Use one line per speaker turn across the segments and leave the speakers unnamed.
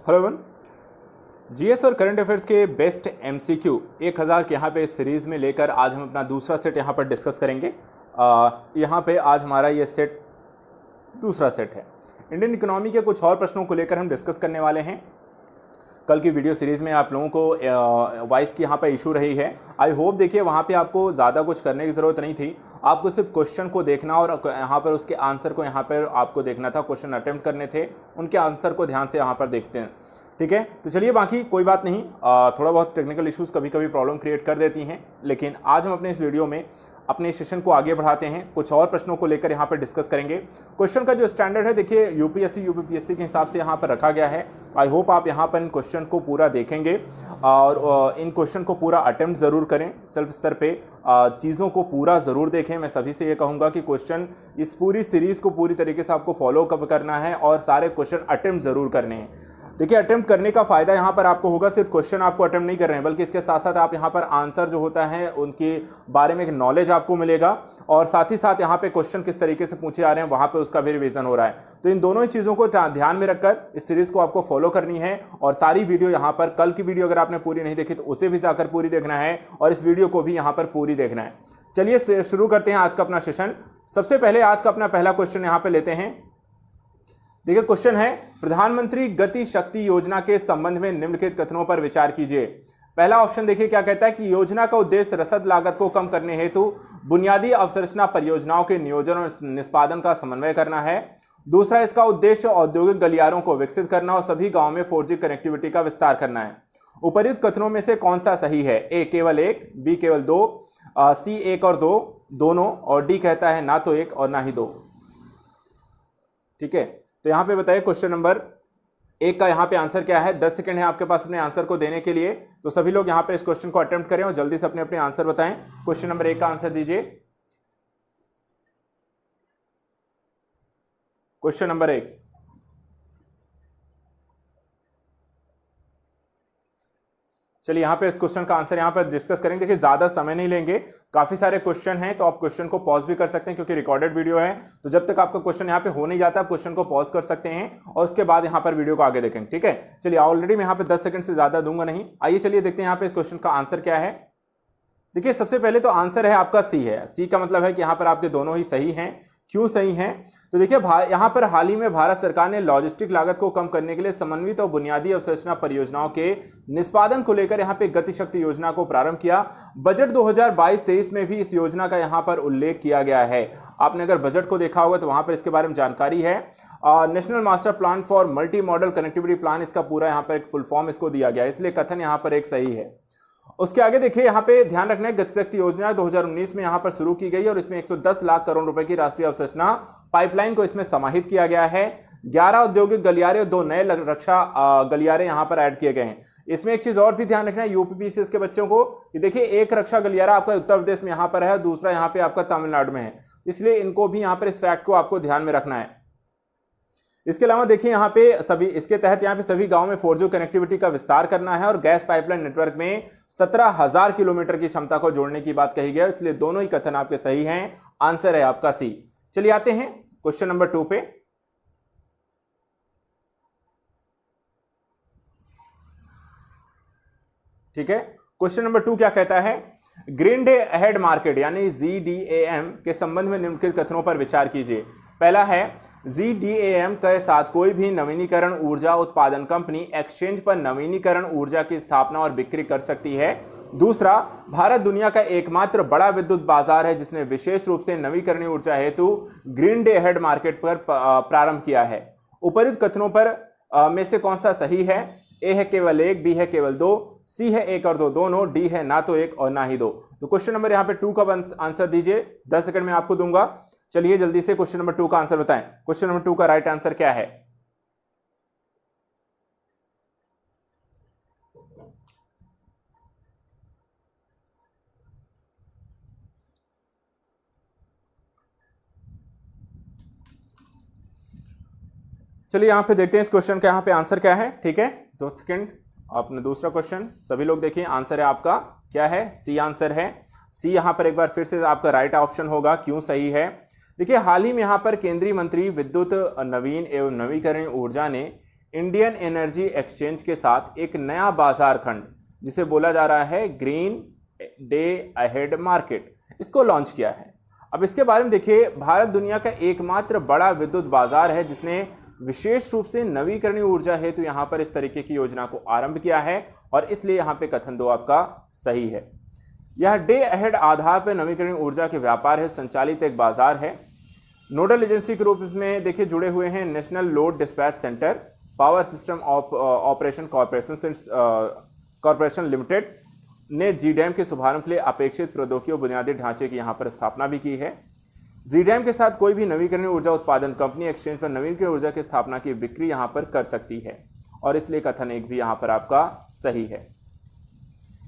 Hello one. GS और current affairs के best MCQ 1000 के यहाँ पे इस सीरीज़ में लेकर आज हम अपना दूसरा सेट यहाँ पर डिस्कस करेंगे। यहाँ पे आज हमारा ये सेट दूसरा सेट है। इंडियन इकोनॉमी के कुछ और प्रश्नों को लेकर हम डिस्कस करने वाले हैं। कल की वीडियो सीरीज़ में आप लोगों को वॉइस की यहाँ पर इशू रही है। आई होप देखिए वहाँ पे आपको ज़्यादा कुछ करने की ज़रूरत नहीं थी, आपको सिर्फ क्वेश्चन को देखना और यहाँ पर उसके आंसर को यहाँ पर आपको देखना था। क्वेश्चन अटेम्प्ट करने थे, उनके आंसर को ध्यान से यहाँ पर देखते हैं। ठीक है, तो चलिए बाकी कोई बात नहीं, थोड़ा बहुत टेक्निकल इश्यूज़ कभी कभी प्रॉब्लम क्रिएट कर देती हैं, लेकिन आज हम अपने इस वीडियो में अपने सेशन को आगे बढ़ाते हैं। कुछ और प्रश्नों को लेकर यहाँ पर डिस्कस करेंगे। क्वेश्चन का जो स्टैंडर्ड है देखिए यूपीएससी यूपीपीएससी के हिसाब से यहाँ पर रखा गया है। तो आई होप आप यहाँ पर इन क्वेश्चन को पूरा देखेंगे और इन क्वेश्चन को पूरा अटेम्प्ट ज़रूर करें। सेल्फ स्तर पे चीज़ों को पूरा ज़रूर देखें। मैं सभी से ये कहूँगा कि क्वेश्चन इस पूरी सीरीज़ को पूरी तरीके से आपको फॉलो कब करना है और सारे क्वेश्चन अटेम्प्ट ज़रूर करने हैं। देखिए अटेम्प्ट करने का फ़ायदा यहाँ पर आपको होगा, सिर्फ क्वेश्चन आपको अटेम्प्ट नहीं कर रहे हैं, बल्कि इसके साथ साथ आप यहाँ पर आंसर जो होता है उनके बारे में एक नॉलेज आपको मिलेगा और साथ ही साथ यहाँ पे क्वेश्चन किस तरीके से पूछे जा रहे हैं वहाँ पे उसका भी रिवीजन हो रहा है। तो इन दोनों ही चीज़ों को ध्यान में रखकर इस सीरीज़ को आपको फॉलो करनी है और सारी वीडियो यहाँ पर, कल की वीडियो अगर आपने पूरी नहीं देखी तो उसे भी जाकर पूरी देखना है और इस वीडियो को भी यहाँ पर पूरी देखना है। चलिए शुरू करते हैं आज का अपना सेशन। सबसे पहले आज का अपना पहला क्वेश्चन यहाँ पे लेते हैं। देखिए क्वेश्चन है, प्रधानमंत्री गति शक्ति योजना के संबंध में निम्नलिखित कथनों पर विचार कीजिए। पहला ऑप्शन देखिए क्या कहता है कि योजना का उद्देश्य रसद लागत को कम करने हेतु बुनियादी अवसंरचना परियोजनाओं के नियोजन और निष्पादन का समन्वय करना है। दूसरा, इसका उद्देश्य औद्योगिक गलियारों को विकसित करना और सभी गांवों में 4G कनेक्टिविटी का विस्तार करना है। उपर्युक्त कथनों में से कौन सा सही है? ए केवल एक, बी केवल दो, सी एक और दो दोनों, और डी कहता है ना तो एक और ना ही दो। ठीक है, तो यहाँ पे बताइए क्वेश्चन नंबर एक का यहाँ पे आंसर क्या है। 10 सेकंड है आपके पास अपने आंसर को देने के लिए, तो सभी लोग यहाँ पे इस क्वेश्चन को अटेम्प्ट करें और जल्दी से अपने अपने आंसर बताएं। क्वेश्चन नंबर एक का आंसर दीजिए। क्वेश्चन नंबर एक, चलिए यहाँ पे इस क्वेश्चन का आंसर यहाँ पर डिस्कस करेंगे। देखिए ज़्यादा समय नहीं लेंगे, काफ़ी सारे क्वेश्चन हैं, तो आप क्वेश्चन को पॉज भी कर सकते हैं क्योंकि रिकॉर्डेड वीडियो है। तो जब तक आपका क्वेश्चन यहाँ पे हो नहीं जाता आप क्वेश्चन को पॉज कर सकते हैं और उसके बाद यहाँ पर वीडियो को आगे देखेंगे। ठीक है, चलिए ऑलरेडी मैं यहाँ पे 10 सेकंड से ज़्यादा दूंगा नहीं। आइए चलिए देखते हैं यहाँ पे इस क्वेश्चन का आंसर क्या है। देखिए सबसे पहले तो आंसर है आपका सी है। सी का मतलब है कि यहाँ पर आपके दोनों ही सही हैं। क्यों सही हैं? तो देखिए यहाँ पर हाल ही में भारत सरकार ने लॉजिस्टिक लागत को कम करने के लिए समन्वित और बुनियादी अवसंरचना परियोजनाओं के निष्पादन को लेकर यहाँ पे गति शक्ति योजना को प्रारंभ किया। बजट 2022-23 में भी इस योजना का यहाँ पर उल्लेख किया गया है। आपने अगर बजट को देखा होगा तो वहाँ पर इसके बारे में जानकारी है। National master plan for multi modal connectivity plan इसका पूरा यहाँ पर एक फुल फॉर्म इसको दिया गया है, इसलिए कथन यहाँ पर एक सही है। उसके आगे देखिए यहाँ पे ध्यान रखना है, गति शक्ति योजना 2019 में यहाँ पर शुरू की गई और इसमें 110 लाख करोड़ रुपए की राष्ट्रीय अवसंरचना पाइपलाइन को इसमें समाहित किया गया है। 11 औद्योगिक गलियारे और 2 नए रक्षा गलियारे यहाँ पर ऐड किए गए हैं। इसमें एक चीज और भी ध्यान रखना है यूपीपीसीएस के बच्चों को कि देखिए एक रक्षा गलियारा आपका उत्तर प्रदेश में यहाँ पर है, दूसरा यहाँ पे आपका तमिलनाडु में है, इसलिए इनको भी यहाँ पर इस फैक्ट को आपको ध्यान में रखना है। इसके अलावा देखिए यहाँ पे सभी, इसके तहत यहाँ पे सभी गांव में 4G कनेक्टिविटी का विस्तार करना है और गैस पाइपलाइन नेटवर्क में 17,000 किलोमीटर की क्षमता को जोड़ने की बात कही गई है, इसलिए दोनों ही कथन आपके सही हैं। आंसर है आपका सी। चलिए आते हैं क्वेश्चन नंबर 2 पे। ठीक है, क्वेश्चन नंबर 2 क्या कहता है? ग्रीन डे अहेड मार्केट यानी GDAM के संबंध में निम्नलिखित कथनों पर विचार कीजिए। पहला है, GDAM के साथ कोई भी नवीनीकरण ऊर्जा उत्पादन कंपनी एक्सचेंज पर नवीनीकरण ऊर्जा की स्थापना और बिक्री कर सकती है। दूसरा, भारत दुनिया का एकमात्र बड़ा विद्युत बाजार है जिसने विशेष रूप से नवीकरणीय ऊर्जा हेतु ग्रीन डे अहेड मार्केट पर प्रारंभ किया है। उपर्युक्त कथनों पर में से कौन सा सही है? ए है केवल एक, बी है केवल दो, सी है एक और दो दोनों, डी है ना तो एक और ना ही दो। तो क्वेश्चन नंबर यहाँ पे 2 का आंसर दीजिए। 10 सेकंड में आपको दूंगा। चलिए जल्दी से क्वेश्चन नंबर 2 का आंसर बताएं। क्वेश्चन नंबर 2 का राइट आंसर क्या है? चलिए यहाँ पे देखते हैं इस क्वेश्चन का यहाँ पे आंसर क्या है। ठीक है, 2 सेकंड। आपने दूसरा क्वेश्चन सभी लोग देखिए, आंसर है आपका क्या है? सी आंसर है। सी यहाँ पर एक बार फिर से आपका राइट ऑप्शन होगा। क्यों सही है? देखिए हाल ही में यहाँ पर केंद्रीय मंत्री विद्युत नवीन एवं नवीकरणीय ऊर्जा ने इंडियन एनर्जी एक्सचेंज के साथ एक नया बाजार खंड जिसे बोला जा रहा है ग्रीन डे अहेड मार्केट, इसको लॉन्च किया है। अब इसके बारे में देखिए, भारत दुनिया का एकमात्र बड़ा विद्युत बाजार है जिसने विशेष रूप से नवीकरणीय ऊर्जा हेतु यहां पर इस तरीके की योजना को आरंभ किया है और इसलिए यहां पे कथन 2 आपका सही है। यह डे अहेड आधार पर नवीकरणीय ऊर्जा के व्यापार है संचालित एक बाजार है। नोडल एजेंसी के रूप में देखिए जुड़े हुए हैं national load dispatch centre, power system operation corporation limited ने जीडैम के शुभारंभ के लिए अपेक्षित प्रौद्योगिकी बुनियादी ढांचे की यहां पर स्थापना भी की है। जीडैम के साथ कोई भी नवीकरणीय ऊर्जा उत्पादन कंपनी एक्सचेंज पर नवीकरणीय ऊर्जा की स्थापना की बिक्री यहां पर कर सकती है और इसलिए कथन 1 भी यहां पर आपका सही है।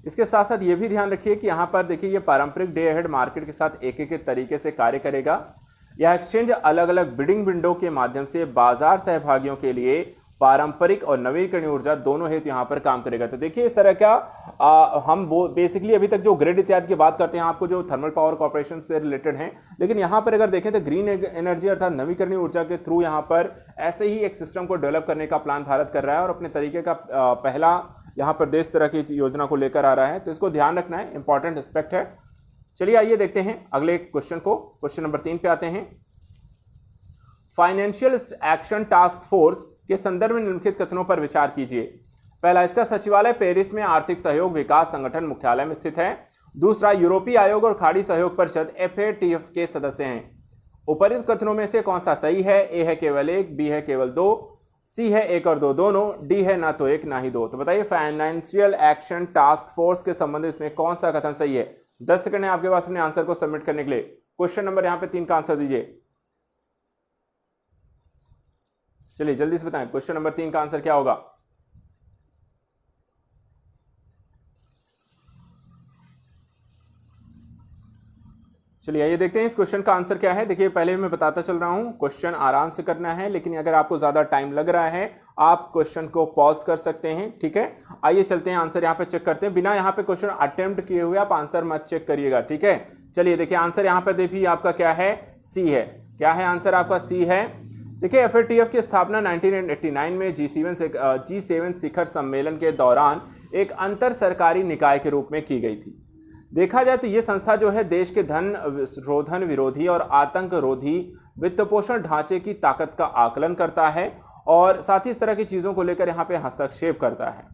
इसके साथ साथ ये भी ध्यान रखिए कि यहां पर देखिए ये पारंपरिक डे अहेड मार्केट के साथ एक तरीके से कार्य करेगा। यह एक्सचेंज अलग अलग बिडिंग विंडो के माध्यम से बाजार सहभागियों के लिए पारंपरिक और नवीकरणीय ऊर्जा दोनों हेतु यहां पर काम करेगा। तो देखिए इस तरह का हम बेसिकली अभी तक जो ग्रिड इत्यादि की बात करते हैं आपको जो थर्मल पावर कॉर्पोरेशन से रिलेटेड हैं, लेकिन यहां पर अगर देखें तो ग्रीन एनर्जी अर्थात नवीकरणीय ऊर्जा के थ्रू यहां पर ऐसे ही एक सिस्टम को डेवलप करने का प्लान भारत कर रहा है और अपने तरीके का पहला यहां पर देश तरह की योजना को लेकर आ रहा है, तो इसको ध्यान रखना है, इंपॉर्टेंट एस्पेक्ट है। चलिए आइए देखते हैं अगले क्वेश्चन को। क्वेश्चन नंबर 3 पे आते हैं। फाइनेंशियल एक्शन टास्क फोर्स के संदर्भ में निम्नलिखित कथनों पर विचार कीजिए। पहला, इसका सचिवालय पेरिस में आर्थिक सहयोग विकास संगठन मुख्यालय में स्थित है। दूसरा, यूरोपीय आयोग और खाड़ी सहयोग परिषद FATF के सदस्य हैं। उपर्युक्त कथनों में से कौन सा सही है? ए है केवल 1, बी है केवल 2, सी है 1 और 2 दोनों, डी है ना तो 1 ना ही 2। तो बताइए फाइनेंशियल एक्शन टास्क फोर्स के संबंधित में कौन सा कथन सही है? 10 सेकंड है आपके पास अपने आंसर को सबमिट करने के लिए। क्वेश्चन नंबर यहां पे 3 का आंसर दीजिए। चलिए जल्दी से बताएं, क्वेश्चन नंबर 3 का आंसर क्या होगा? चलिए आइए देखते हैं इस क्वेश्चन का आंसर क्या है। देखिए पहले मैं बताता चल रहा हूं, क्वेश्चन आराम से करना है, लेकिन अगर आपको ज्यादा टाइम लग रहा है आप क्वेश्चन को पॉज कर सकते हैं, ठीक है। आइए चलते हैं आंसर यहां पे चेक करते हैं। बिना यहां पे क्वेश्चन अटेम्प्ट किए हुए आप आंसर मत चेक करिएगा, ठीक है। चलिए देखिए आंसर यहां पर देखिए आपका क्या है? सी है। क्या है आंसर आपका? सी है। देखिए FATF की स्थापना 1989 में G7 शिखर सम्मेलन के दौरान एक अंतर सरकारी निकाय के रूप में की गई थी। देखा जाए तो ये संस्था जो है देश के धन शोधन विरोधी और आतंक रोधी वित्तपोषण ढांचे की ताकत का आकलन करता है और साथ ही इस तरह की चीज़ों को लेकर यहाँ पे हस्तक्षेप करता है।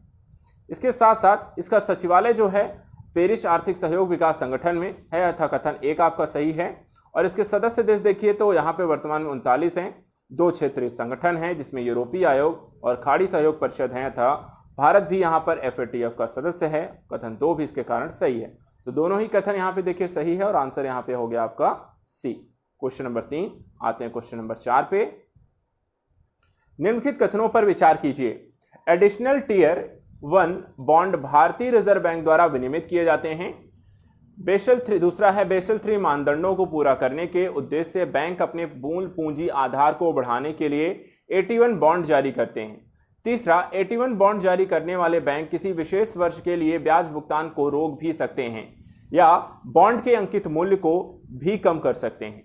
इसके साथ साथ इसका सचिवालय जो है पेरिस आर्थिक सहयोग विकास संगठन में है, अथा कथन 1 आपका सही है। और इसके सदस्य देश देखिए तो यहाँ पे वर्तमान में 39 हैं। 2 क्षेत्रीय संगठन हैं जिसमें यूरोपीय आयोग और खाड़ी सहयोग परिषद हैं, तथा भारत भी यहाँ पर FATF का सदस्य है। कथन 2 भी इसके कारण सही है। तो दोनों ही कथन यहाँ पे देखिए सही है और आंसर यहाँ पे हो गया आपका सी। क्वेश्चन नंबर 3 आते हैं क्वेश्चन नंबर 4 पे। निम्नलिखित कथनों पर विचार कीजिए। एडिशनल टियर 1 बॉन्ड भारतीय रिजर्व बैंक द्वारा विनियमित किए जाते हैं। बेसल 3 दूसरा है बेसल 3 मानदंडों को पूरा करने के उद्देश्य से बैंक अपने मूल पूंजी आधार को बढ़ाने के लिए AT1 बॉन्ड जारी करते हैं। तीसरा, AT1 बॉन्ड जारी करने वाले बैंक किसी विशेष वर्ष के लिए ब्याज भुगतान को रोक भी सकते हैं या बॉन्ड के अंकित मूल्य को भी कम कर सकते हैं।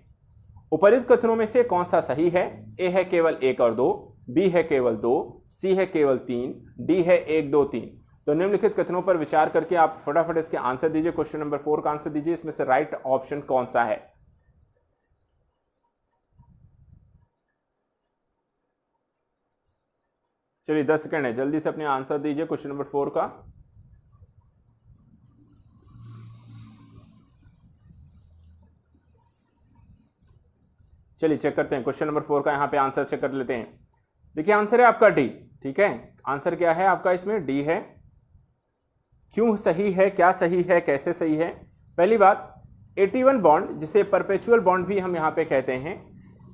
उपर्युक्त कथनों में से कौन सा सही है? ए है केवल 1 और 2, बी है केवल 2, सी है केवल 3, डी है 1 2 3। तो निम्नलिखित कथनों पर विचार करके आप फटाफट इसके आंसर दीजिए। क्वेश्चन नंबर 4 का आंसर दीजिए। इसमें से राइट ऑप्शन कौन सा है? चलिए 10 सेकंड है, जल्दी से अपने आंसर दीजिए क्वेश्चन नंबर 4 का। चलिए चेक करते हैं क्वेश्चन नंबर 4 का, यहां पे आंसर चेक कर लेते हैं। देखिए आंसर है आपका डी, ठीक है। आंसर क्या है आपका? इसमें डी है। क्यों सही है, क्या सही है, कैसे सही है? पहली बात, AT1 बॉन्ड जिसे परपेचुअल बॉन्ड भी हम यहाँ पे कहते हैं,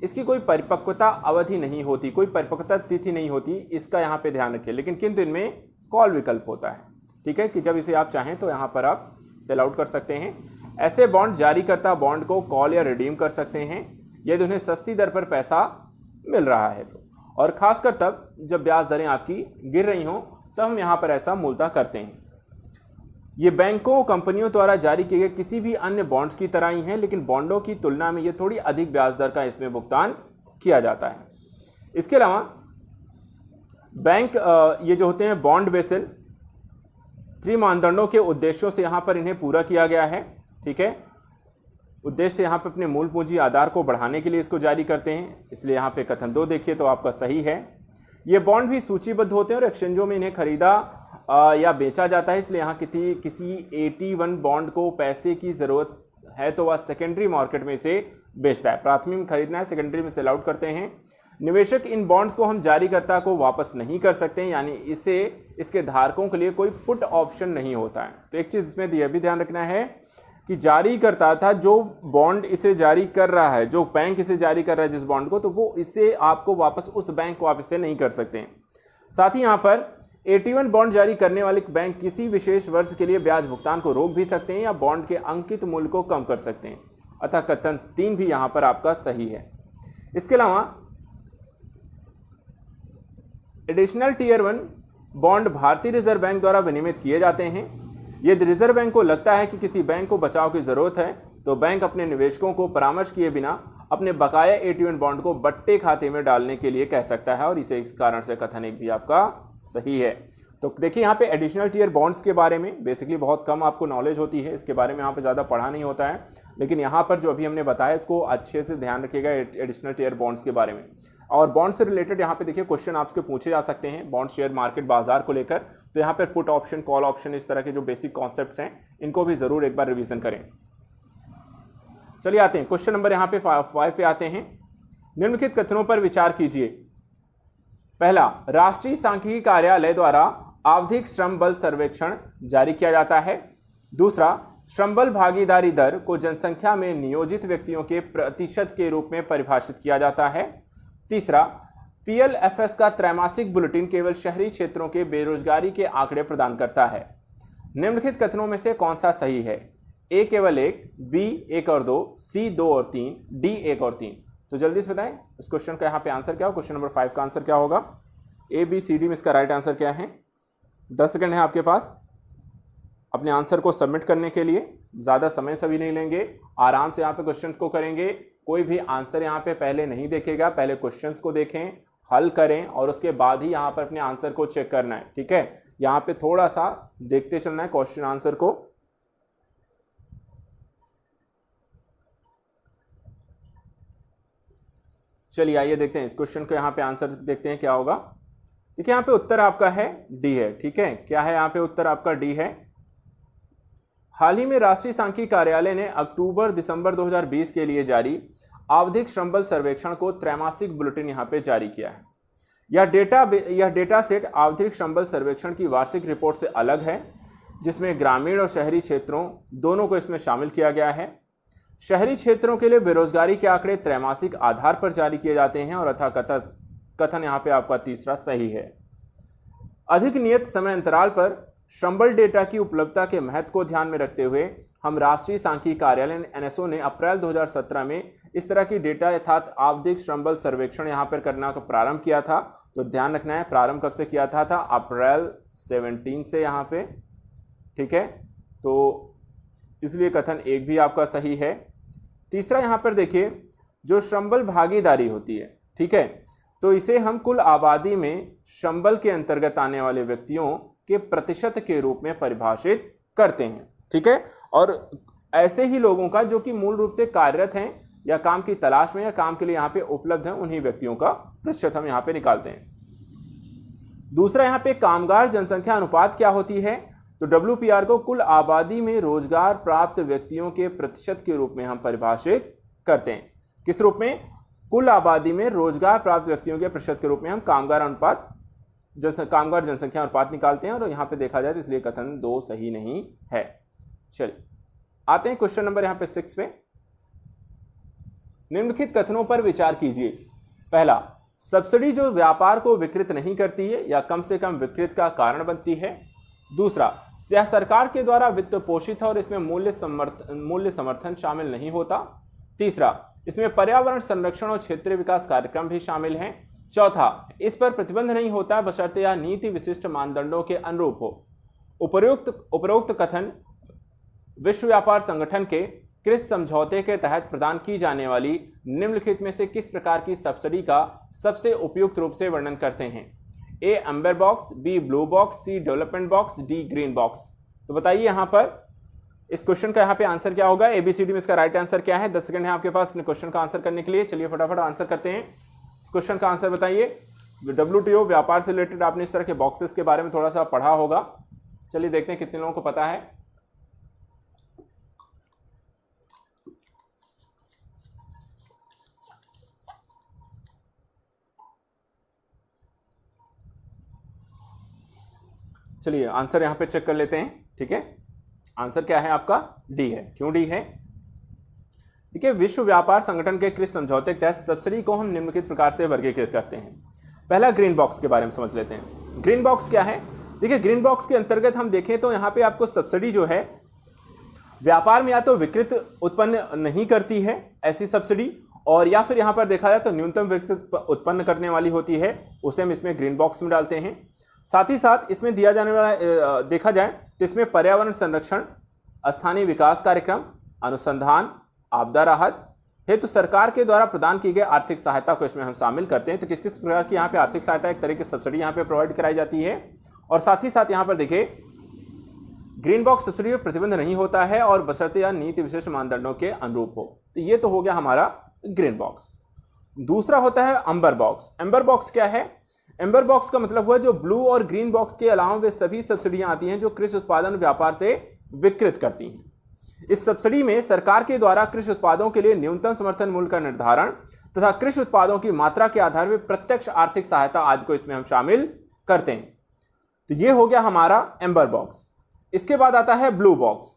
इसकी कोई परिपक्वता अवधि नहीं होती, कोई परिपक्वता तिथि नहीं होती, इसका यहाँ पे ध्यान रखिए। लेकिन किंतु इनमें कॉल विकल्प होता है, ठीक है, कि जब इसे आप चाहें तो यहाँ पर आप सेल आउट कर सकते हैं। ऐसे बॉन्ड जारीकर्ता बॉन्ड को कॉल या रिडीम कर सकते हैं यदि उन्हें सस्ती दर पर पैसा मिल रहा है तो, और खासकर तब जब ब्याज दरें आपकी गिर रही हों तब हम यहाँ पर ऐसा मूलतः करते हैं। ये बैंकों कंपनियों द्वारा जारी किए गए किसी भी अन्य बॉन्ड्स की तरह ही हैं, लेकिन बॉन्डों की तुलना में ये थोड़ी अधिक ब्याज दर का इसमें भुगतान किया जाता है। इसके अलावा बैंक ये जो होते हैं बॉन्ड बेसिल 3 मानदंडों के उद्देश्यों से यहाँ पर इन्हें पूरा किया गया है। ठीक है, उद्देश्य यहाँ पे अपने मूल पूंजी आधार को बढ़ाने के लिए इसको जारी करते हैं, इसलिए यहाँ पे कथन 2 देखिए तो आपका सही है। ये बॉन्ड भी सूचीबद्ध होते हैं और एक्सचेंजों में इन्हें खरीदा या बेचा जाता है, इसलिए यहाँ किसी AT1 बॉन्ड को पैसे की ज़रूरत है तो वह सेकेंडरी मार्केट में इसे बेचता है। प्राथमिक में खरीदना है, सेकेंडरी में सेल आउट करते हैं। निवेशक इन बॉन्ड्स को हम जारीकर्ता को वापस नहीं कर सकते हैं, यानी इसके धारकों के लिए कोई पुट ऑप्शन नहीं होता है। तो एक चीज़ इसमें यह भी ध्यान रखना है कि जारीकर्ता था जो बॉन्ड इसे जारी कर रहा है, जो बैंक इसे जारी कर रहा है जिस बॉन्ड को, तो वो इसे आपको वापस उस बैंक को आप इसे नहीं कर सकते हैं। साथ ही यहाँ पर AT1 बॉन्ड जारी करने वाले बैंक किसी विशेष वर्ष के लिए ब्याज भुगतान को रोक भी सकते हैं या बॉन्ड के अंकित मूल्य को कम कर सकते हैं, अतः कथन 3 भी यहाँ पर आपका सही है। इसके अलावा एडिशनल टीयर 1 बॉन्ड भारतीय रिजर्व बैंक द्वारा विनियमित किए जाते हैं। यदि रिजर्व बैंक को लगता है कि किसी बैंक को बचाव की जरूरत है तो बैंक अपने निवेशकों को परामर्श किए बिना अपने बकाया AT1 बॉन्ड को बट्टे खाते में डालने के लिए कह सकता है, और इस कारण से कथन 1 भी आपका सही है। तो देखिए यहाँ पे एडिशनल टीयर बॉन्ड्स के बारे में बेसिकली बहुत कम आपको नॉलेज होती है, इसके बारे में यहाँ पे ज़्यादा पढ़ा नहीं होता है, लेकिन यहाँ पर जो अभी हमने बताया इसको अच्छे से ध्यान रखिएगा एडिशनल टीयर बॉन्ड्स के बारे में। और बॉन्ड से रिलेटेड यहाँ पे देखिए क्वेश्चन आपसे पूछे जा सकते हैं बॉन्ड शेयर मार्केट बाजार को लेकर, तो यहाँ पर पुट ऑप्शन, कॉल ऑप्शन, इस तरह के जो बेसिक कॉन्सेप्ट्स हैं इनको भी ज़रूर एक बार रिविजन करें। चलिए आते हैं क्वेश्चन नंबर यहाँ पे 5 पे आते हैं। निम्नलिखित कथनों पर विचार कीजिए। पहला, राष्ट्रीय सांख्यिकी कार्यालय द्वारा आवधिक श्रम बल सर्वेक्षण जारी किया जाता है। दूसरा, श्रम बल भागीदारी दर को जनसंख्या में नियोजित व्यक्तियों के प्रतिशत के रूप में परिभाषित किया जाता है। तीसरा, PLFS का त्रैमासिक बुलेटिन केवल शहरी क्षेत्रों के बेरोजगारी के आंकड़े प्रदान करता है। निम्नलिखित कथनों में से कौन सा सही है? A केवल 1, B 1 और 2, C 2 और 3, D 1 और 3। तो जल्दी से बताएं इस क्वेश्चन का यहाँ पे आंसर क्या होगा। क्वेश्चन नंबर 5 का आंसर क्या होगा? A B C D में इसका राइट आंसर क्या है? 10 सेकंड है आपके पास अपने आंसर को सबमिट करने के लिए, ज़्यादा समय सभी नहीं लेंगे, आराम से यहाँ पे क्वेश्चन को करेंगे। कोई भी आंसर यहाँ पे पहले नहीं देखेगा, पहले क्वेश्चंस को देखें, हल करें और उसके बाद ही यहाँ पर अपने आंसर को चेक करना है। ठीक है, यहाँ पे थोड़ा सा देखते चलना है क्वेश्चन आंसर को। चलिए आइए देखते हैं इस क्वेश्चन को, यहाँ पे आंसर देखते हैं क्या होगा। देखिए यहाँ पे उत्तर आपका है डी है। ठीक है, क्या है यहाँ पे उत्तर आपका डी है। हाल ही में राष्ट्रीय सांख्यिकी कार्यालय ने अक्टूबर-दिसंबर 2020 के लिए जारी आवधिक श्रम बल सर्वेक्षण को त्रैमासिक बुलेटिन यहाँ पे जारी किया है। यह डेटा सेट आवधिक श्रम बल सर्वेक्षण की वार्षिक रिपोर्ट से अलग है, जिसमें ग्रामीण और शहरी क्षेत्रों दोनों को इसमें शामिल किया गया है। शहरी क्षेत्रों के लिए बेरोजगारी के आंकड़े त्रैमासिक आधार पर जारी किए जाते हैं और कथन यहाँ पे आपका तीसरा सही है। अधिक नियत समय अंतराल पर श्रम बल डेटा की उपलब्धता के महत्व को ध्यान में रखते हुए हम राष्ट्रीय सांख्यिकी कार्यालय NSO ने अप्रैल 2017 में इस तरह की डेटा अर्थात आवधिक श्रम बल सर्वेक्षण यहाँ पर करना का प्रारंभ किया था। तो ध्यान रखना है प्रारंभ कब से किया था अप्रैल 17 से यहाँ पे। ठीक है, तो इसलिए कथन 1 भी आपका सही है। तीसरा यहाँ पर देखिए जो श्रम बल भागीदारी होती है, ठीक है, तो इसे हम कुल आबादी में श्रम बल के अंतर्गत आने वाले व्यक्तियों के प्रतिशत के रूप में परिभाषित करते हैं। ठीक है, और ऐसे ही लोगों का जो कि मूल रूप से कार्यरत हैं या काम की तलाश में या काम के लिए यहाँ पे उपलब्ध हैं, उन्हीं व्यक्तियों का प्रतिशत हम यहाँ पे निकालते हैं। दूसरा यहाँ पे कामगार जनसंख्या अनुपात क्या होती है? तो WPR को कुल आबादी में रोजगार प्राप्त व्यक्तियों के प्रतिशत के रूप में हम परिभाषित करते हैं। किस रूप में? कुल आबादी में रोजगार प्राप्त व्यक्तियों के प्रतिशत के रूप में हम कामगार जनसंख्या अनुपात निकालते हैं, और यहाँ पे देखा जाए तो इसलिए कथन 2 सही नहीं है। चलिए आते हैं क्वेश्चन नंबर यहाँ पे 6 पे। निम्नलिखित कथनों पर विचार कीजिए। पहला, सब्सिडी जो व्यापार को विकृत नहीं करती है या कम से कम विकृत का कारण बनती है। दूसरा, यह सरकार के द्वारा वित्त पोषित है और इसमें मूल्य समर्थन शामिल नहीं होता। तीसरा, इसमें पर्यावरण संरक्षण और क्षेत्रीय विकास कार्यक्रम भी शामिल हैं। चौथा, इस पर प्रतिबंध नहीं होता बशर्ते यह नीति विशिष्ट मानदंडों के अनुरूप हो। उपरोक्त कथन विश्व व्यापार संगठन के क्रिस समझौते के तहत प्रदान की जाने वाली निम्नलिखित में से किस प्रकार की सब्सिडी का सबसे उपयुक्त रूप से वर्णन करते हैं? A amber box, B blue box, C development box, D green box. तो बताइए यहां पर इस क्वेश्चन का यहां पे आंसर क्या होगा, एबीसीडी में इसका राइट आंसर क्या है। 10 सेकंड है आपके पास अपने क्वेश्चन का आंसर करने के लिए। चलिए फटाफट आंसर करते हैं। इस क्वेश्चन का आंसर बताइए। WTO व्यापार से रिलेटेड आपने इस तरह के बॉक्सेस के बारे में थोड़ा सा पढ़ा होगा। चलिए देखते हैं कितने लोगों को पता है। चलिए आंसर यहां पे चेक कर लेते हैं। ठीक है, आंसर क्या है आपका, डी है। क्यों डी है? देखिए, विश्व व्यापार संगठन के क्रिस समझौते के तहत सब्सिडी को हम निम्नलिखित प्रकार से वर्गीकृत करते हैं। पहला ग्रीन बॉक्स के बारे में समझ लेते हैं। ग्रीन बॉक्स क्या है? देखिए, ग्रीन बॉक्स के अंतर्गत हम देखें तो यहाँ पे आपको सब्सिडी जो है व्यापार में या तो विकृत उत्पन्न नहीं करती है ऐसी सब्सिडी, और या फिर यहाँ पर देखा जाए तो न्यूनतम विकृत उत्पन्न करने वाली होती है, उसे हम इसमें ग्रीन बॉक्स में डालते हैं। साथ ही साथ इसमें दिया जाने वाला देखा जाए तो इसमें पर्यावरण संरक्षण, स्थानीय विकास कार्यक्रम, अनुसंधान, आपदा राहत हेतु सरकार के द्वारा प्रदान की गई आर्थिक सहायता को इसमें हम शामिल करते हैं। तो किस किस प्रकार की यहाँ पे आर्थिक सहायता, एक तरह की सब्सिडी यहाँ पे प्रोवाइड कराई जाती है। और साथ ही साथ यहाँ पर देखिए, ग्रीन बॉक्स सब्सिडी पर प्रतिबंध नहीं होता है और बशर्ते या नीति विशिष्ट मानदंडों के अनुरूप हो। तो ये तो हो गया हमारा ग्रीन बॉक्स। दूसरा होता है एम्बर बॉक्स। एम्बर बॉक्स क्या है? एम्बर बॉक्स का मतलब हुआ जो ब्लू और ग्रीन बॉक्स के अलावा वे सभी सब्सिडियां आती हैं जो कृषि उत्पादन व्यापार से विकृत करती हैं। इस सब्सिडी में सरकार के द्वारा कृषि उत्पादों के लिए न्यूनतम समर्थन मूल्य का निर्धारण तथा कृषि उत्पादों की मात्रा के आधार पर प्रत्यक्ष आर्थिक सहायता आदि को इसमें हम शामिल करते हैं। तो यह हो गया हमारा एम्बर बॉक्स। इसके बाद आता है ब्लू बॉक्स।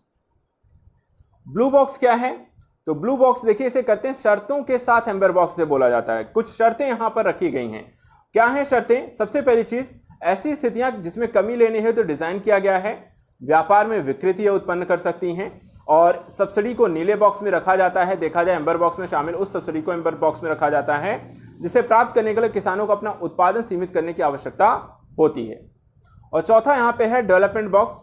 ब्लू बॉक्स क्या है? तो ब्लू बॉक्स देखिए, इसे करते हैं शर्तों के साथ एम्बर बॉक्स से बोला जाता है। कुछ शर्तें यहां पर रखी गई हैं। क्या है शर्तें? सबसे पहली चीज, ऐसी स्थितियां जिसमें कमी लेनी है तो डिजाइन किया गया है, व्यापार में विकृति उत्पन्न कर सकती हैं, और सब्सिडी को नीले बॉक्स में रखा जाता है। देखा जाए एम्बर बॉक्स में शामिल उस सब्सिडी को एम्बर बॉक्स में रखा जाता है जिसे प्राप्त करने के लिए किसानों को अपना उत्पादन सीमित करने की आवश्यकता होती है। और चौथा यहाँ पे है डेवलपमेंट बॉक्स।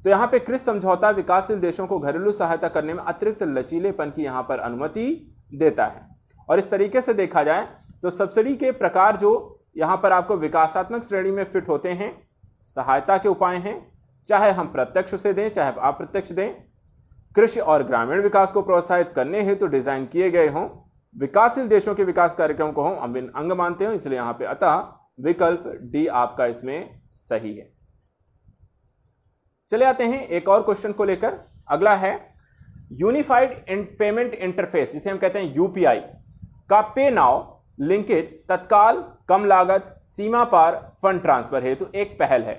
तो यहाँ पे क्रिस समझौता विकासशील देशों को घरेलू सहायता करने में अतिरिक्त लचीलेपन की यहाँ पर अनुमति देता है। और इस तरीके से देखा जाए तो सब्सिडी के प्रकार जो यहाँ पर आपको विकासात्मक श्रेणी में फिट होते हैं, सहायता के उपाय हैं, चाहे हम प्रत्यक्ष से दें चाहे अप्रत्यक्ष दें, कृषि और ग्रामीण विकास को प्रोत्साहित करने हेतु डिजाइन किए गए हों, विकासशील देशों के विकास कार्यक्रम को हम अभिन्न अंग मानते हो, इसलिए यहाँ पे अतः विकल्प डी आपका इसमें सही है। चले आते हैं एक और क्वेश्चन को लेकर। अगला है यूनिफाइड पेमेंट इंटरफेस, जिसे हम कहते हैं यूपीआई का पे नाउ लिंकेज तत्काल, कम लागत, सीमा पार फंड ट्रांसफर हेतु एक पहल है।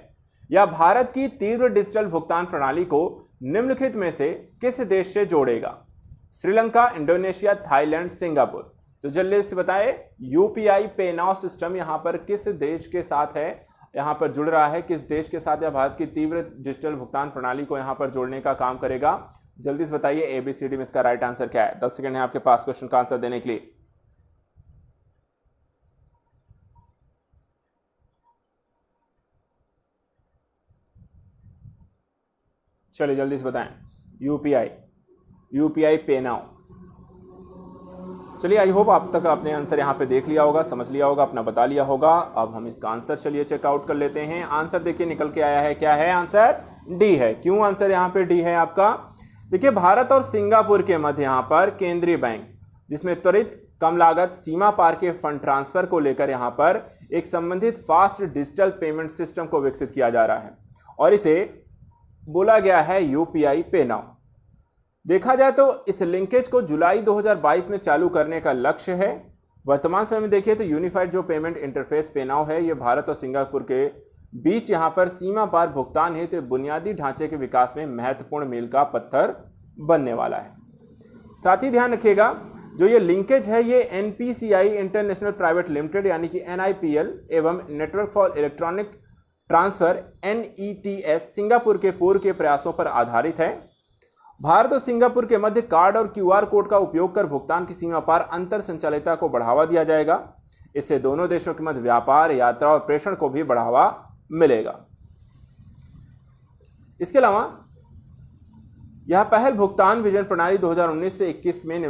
यह भारत की तीव्र डिजिटल भुगतान प्रणाली को निम्नलिखित में से किस देश से जोड़ेगा? Sri Lanka, Indonesia, Thailand, Singapore. तो जल्दी से बताए, यूपीआई पे नाउ सिस्टम यहां पर किस देश के साथ है, यहां पर जुड़ रहा है, किस देश के साथ? या भारत की तीव्र डिजिटल भुगतान प्रणाली को यहां पर जोड़ने का काम करेगा। जल्दी से बताइए एबीसीडी में इसका राइट आंसर क्या है। 10 सेकंड है आपके पास क्वेश्चन का आंसर देने के लिए। चलिए जल्दी से बताएं। यूपीआई पे नाउ। चलिए आई होप आप तक आपने आंसर यहाँ पे देख लिया होगा, समझ लिया होगा, अपना बता लिया होगा। अब हम इसका आंसर चलिए चेकआउट कर लेते हैं। आंसर देखिए निकल के आया है, क्या है आंसर? डी है। क्यों आंसर यहाँ पे डी है आपका? देखिए, भारत और सिंगापुर के मध्य यहाँ पर केंद्रीय बैंक, जिसमें त्वरित, कम लागत, सीमा पार के फंड ट्रांसफर को लेकर यहाँ पर एक संबंधित फास्ट डिजिटल पेमेंट सिस्टम को विकसित किया जा रहा है और इसे बोला गया है यूपीआई पे नाउ। देखा जाए तो इस लिंकेज को जुलाई 2022 में चालू करने का लक्ष्य है। वर्तमान समय में देखिए तो यूनिफाइड जो पेमेंट इंटरफेस पे नाउ है, ये भारत और सिंगापुर के बीच यहाँ पर सीमा पार भुगतान है तो बुनियादी ढांचे के विकास में महत्वपूर्ण मील का पत्थर बनने वाला है। साथ ही ध्यान रखिएगा, जो ये लिंकेज है ये एनपीसीआई इंटरनेशनल प्राइवेट लिमिटेड यानी कि एनआईपीएल एवं network for electronic transfer NETS Singapore के पूर्व के प्रयासों पर आधारित है। भारत और सिंगापुर के मध्य कार्ड और QR कोड का उपयोग कर भुगतान की सीमा पार अंतर संचालितता को बढ़ावा दिया जाएगा। इससे दोनों देशों के मध्य व्यापार, यात्रा और प्रेषण को भी बढ़ावा मिलेगा। इसके अलावा यह पहल भुगतान विजन प्रणाली 2019 से 21 में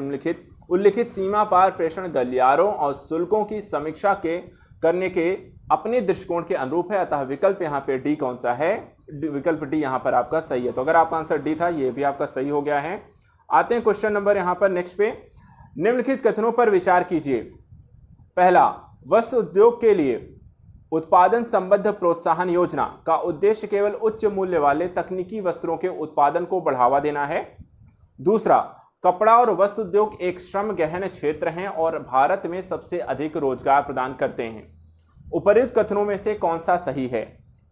उल्लिखित सीमा पार प्रेषण गलियारों और शुल्कों की समीक्षा करने के अपने दृष्टिकोण के अनुरूप है, अतः विकल्प यहाँ पे डी कौन सा है, विकल्प डी यहाँ पर आपका सही है। तो अगर आपका आंसर डी था, ये भी आपका सही हो गया है। आते हैं क्वेश्चन नंबर यहाँ पर नेक्स्ट पे। निम्नलिखित कथनों पर विचार कीजिए। पहला, वस्त्र उद्योग के लिए उत्पादन संबद्ध प्रोत्साहन योजना का उद्देश्य केवल उच्च मूल्य वाले तकनीकी वस्त्रों के उत्पादन को बढ़ावा देना है। दूसरा, कपड़ा और वस्त्र उद्योग एक श्रम गहन क्षेत्र हैं और भारत में सबसे अधिक रोजगार प्रदान करते हैं। उपर्युक्त कथनों में से कौन सा सही है?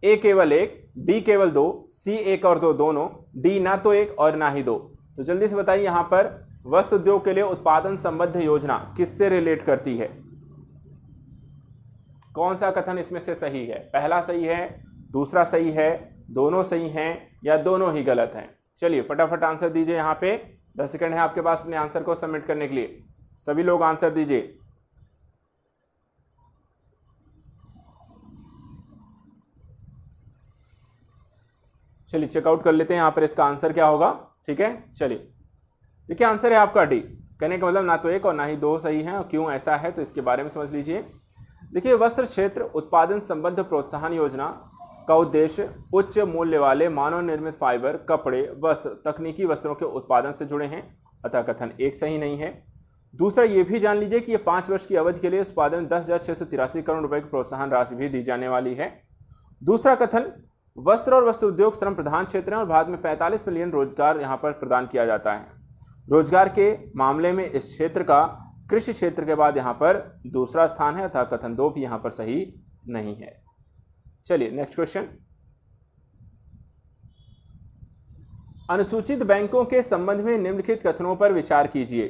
ए केवल एक, बी केवल दो, सी एक और दो दोनों, डी ना तो एक और ना ही दो। तो जल्दी से बताइए यहाँ पर वस्त्र उद्योग के लिए उत्पादन संबद्ध योजना किससे रिलेट करती है? कौन सा कथन इसमें से सही है? पहला सही है, दूसरा सही है, दोनों सही हैं या दोनों ही गलत हैं? चलिए फटाफट आंसर दीजिए। यहाँ पे 10 सेकंड है आपके पास अपने आंसर को सबमिट करने के लिए। सभी लोग आंसर दीजिए। चलिए चेकआउट कर लेते हैं यहाँ पर इसका आंसर क्या होगा। ठीक है, चलिए देखिए आंसर है आपका डी। कहने का मतलब ना तो एक और ना ही दो सही हैं। और क्यों ऐसा है तो इसके बारे में समझ लीजिए। देखिए, वस्त्र क्षेत्र उत्पादन संबद्ध प्रोत्साहन योजना का उद्देश्य उच्च मूल्य वाले मानव निर्मित फाइबर, कपड़े, वस्त्र, तकनीकी वस्त्रों के उत्पादन से जुड़े हैं, अतः कथन एक सही नहीं है। दूसरा, ये भी जान लीजिए कि ये 5 वर्ष की अवधि के लिए उत्पादन 10,683 करोड़ रुपए की प्रोत्साहन राशि भी दी जाने वाली है। दूसरा कथन, वस्त्र और वस्त्र उद्योग श्रम प्रधान क्षेत्र हैं और भारत में 45 मिलियन रोजगार यहाँ पर प्रदान किया जाता है। रोजगार के मामले में इस क्षेत्र का कृषि क्षेत्र के बाद यहाँ पर दूसरा स्थान है, अतः कथन 2 भी यहाँ पर सही नहीं है। चलिए नेक्स्ट क्वेश्चन। अनुसूचित बैंकों के संबंध में निम्नलिखित कथनों पर विचार कीजिए।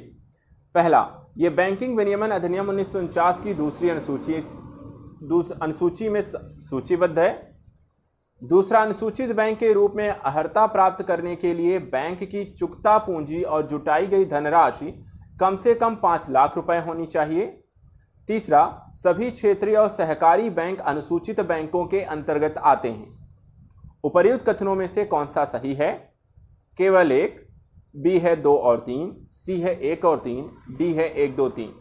पहला, ये बैंकिंग विनियमन अधिनियम 1949 की दूसरी अनुसूची में सूचीबद्ध है। दूसरा, अनुसूचित बैंक के रूप में अर्हता प्राप्त करने के लिए बैंक की चुकता पूंजी और जुटाई गई धनराशि कम से कम 5 लाख रुपए होनी चाहिए। तीसरा, सभी क्षेत्रीय और सहकारी बैंक अनुसूचित बैंकों के अंतर्गत आते हैं। उपर्युक्त कथनों में से कौन सा सही है? केवल एक, बी है 2 और 3, सी है 1 और 3, डी है 1, 2, 3।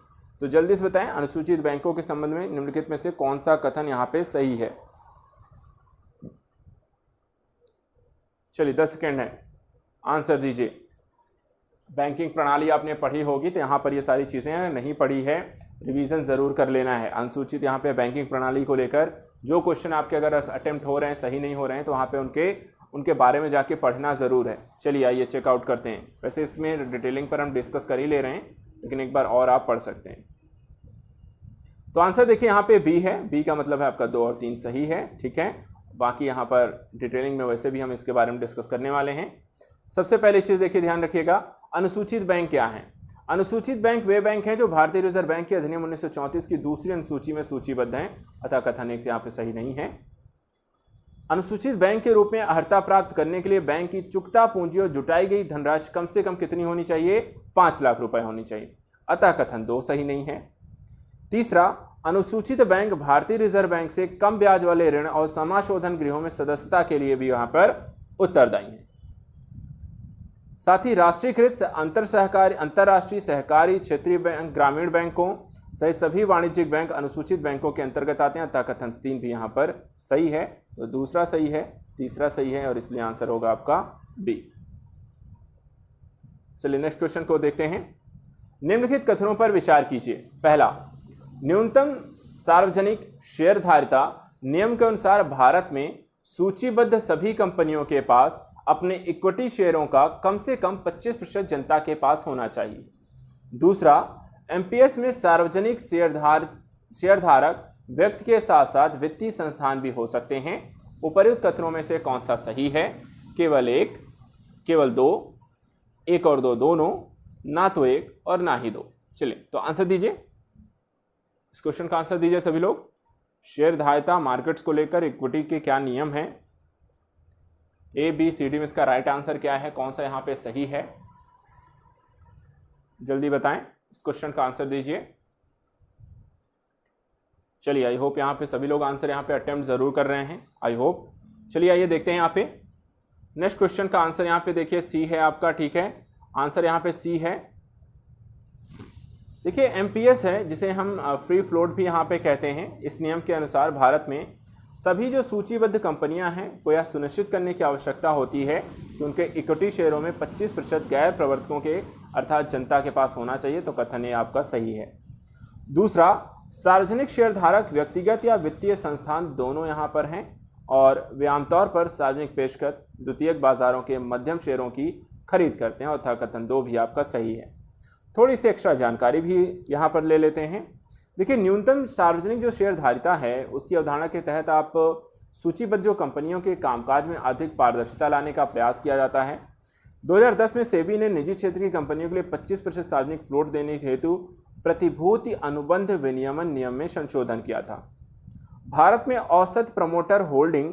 तो जल्दी से बताएं अनुसूचित बैंकों के संबंध में निम्नलिखित में से कौन सा कथन यहां पे सही है? चलिए 10 सेकेंड है, आंसर दीजिए। बैंकिंग प्रणाली आपने पढ़ी होगी तो यहाँ पर ये सारी चीज़ें नहीं पढ़ी है, रिवीजन ज़रूर कर लेना है। अनुसूचित यहाँ पे बैंकिंग प्रणाली को लेकर जो क्वेश्चन आपके अगर अटेम्प्ट हो रहे हैं, सही नहीं हो रहे हैं, तो वहाँ पे उनके बारे में जाके पढ़ना ज़रूर है। चलिए आइए चेकआउट करते हैं। वैसे इसमें डिटेलिंग पर हम डिस्कस कर ही ले रहे हैं, लेकिन एक बार और आप पढ़ सकते हैं। तो आंसर देखिए यहाँ पे बी है। बी का मतलब है आपका 2 और 3 सही है। ठीक है, बाकी यहाँ पर डिटेलिंग में वैसे भी हम इसके बारे में डिस्कस करने वाले हैं। सबसे पहली चीज़ देखिए, ध्यान रखिएगा, अनुसूचित बैंक क्या है? अनुसूचित बैंक वे बैंक हैं जो भारतीय रिजर्व बैंक के अधिनियम 1934 की दूसरी अनुसूची में सूचीबद्ध हैं, अतः कथन एक यहाँ पे सही नहीं है। अनुसूचित बैंक के रूप में अर्हता प्राप्त करने के लिए बैंक की चुकता पूंजी और जुटाई गई धनराशि कम से कम कितनी होनी चाहिए? 5 लाख रुपए होनी चाहिए, अतः कथन 2 सही नहीं है। तीसरा, अनुसूचित बैंक भारतीय रिजर्व बैंक से कम ब्याज वाले ऋण और समाशोधन गृहों में सदस्यता के लिए भी यहाँ पर उत्तरदायी है। साथ ही राष्ट्रीयकृत अंतरराष्ट्रीय सहकारी क्षेत्रीय बैंक, ग्रामीण बैंकों सहित सभी वाणिज्यिक बैंक अनुसूचित बैंकों के अंतर्गत आते हैं, अतः कथन 3 भी यहाँ पर सही है। तो दूसरा सही है, तीसरा सही है और इसलिए आंसर होगा आपका बी। चलिए नेक्स्ट क्वेश्चन को देखते हैं। निम्नलिखित कथनों पर विचार कीजिए। पहला, न्यूनतम सार्वजनिक शेयरधारिता नियम के अनुसार भारत में सूचीबद्ध सभी कंपनियों के पास अपने इक्विटी शेयरों का कम से कम 25% जनता के पास होना चाहिए। दूसरा, एमपीएस में सार्वजनिक शेयरधारक व्यक्ति के साथ साथ वित्तीय संस्थान भी हो सकते हैं। उपर्युक्त कथनों में से कौन सा सही है? केवल एक, केवल दो, एक और दो दोनों, ना तो एक और ना ही दो। चलिए तो आंसर दीजिए, इस क्वेश्चन का आंसर दीजिए सभी लोग। शेयरधारिता मार्केट्स को लेकर इक्विटी के क्या नियम हैं? ए बी सी डी में इसका राइट आंसर क्या है? कौन सा यहाँ पे सही है? जल्दी बताएं, इस क्वेश्चन का आंसर दीजिए। चलिए आई होप यहाँ पे सभी लोग आंसर यहाँ पे अटेम्प्ट जरूर कर रहे हैं, आई होप। चलिए आइए देखते हैं यहाँ पे नेक्स्ट क्वेश्चन का आंसर। यहाँ पे देखिए सी है आपका, ठीक है, आंसर यहाँ पे सी है। देखिए एमपीएस है जिसे हम फ्री फ्लोट भी यहाँ पे कहते हैं। इस नियम के अनुसार भारत में सभी जो सूचीबद्ध कंपनियां हैं को यह सुनिश्चित करने की आवश्यकता होती है कि उनके इक्विटी शेयरों में 25% गैर प्रवर्तकों के अर्थात जनता के पास होना चाहिए। तो कथन ये आपका सही है। दूसरा, सार्वजनिक शेयरधारक व्यक्तिगत या वित्तीय संस्थान दोनों यहाँ पर हैं और वे आमतौर पर सार्वजनिक पेशकश द्वितीयक बाजारों के मध्यम शेयरों की खरीद करते हैं। और कथन 2 भी आपका सही है। थोड़ी सी एक्स्ट्रा जानकारी भी यहाँ पर ले लेते हैं। देखिए न्यूनतम सार्वजनिक जो शेयरधारिता है उसकी अवधारणा के तहत आप सूचीबद्ध जो कंपनियों के कामकाज में अधिक पारदर्शिता लाने का प्रयास किया जाता है। 2010 में सेबी ने निजी क्षेत्र की कंपनियों के लिए 25% सार्वजनिक फ्लोट देने हेतु प्रतिभूति अनुबंध विनियमन नियम में संशोधन किया था। भारत में औसत प्रमोटर होल्डिंग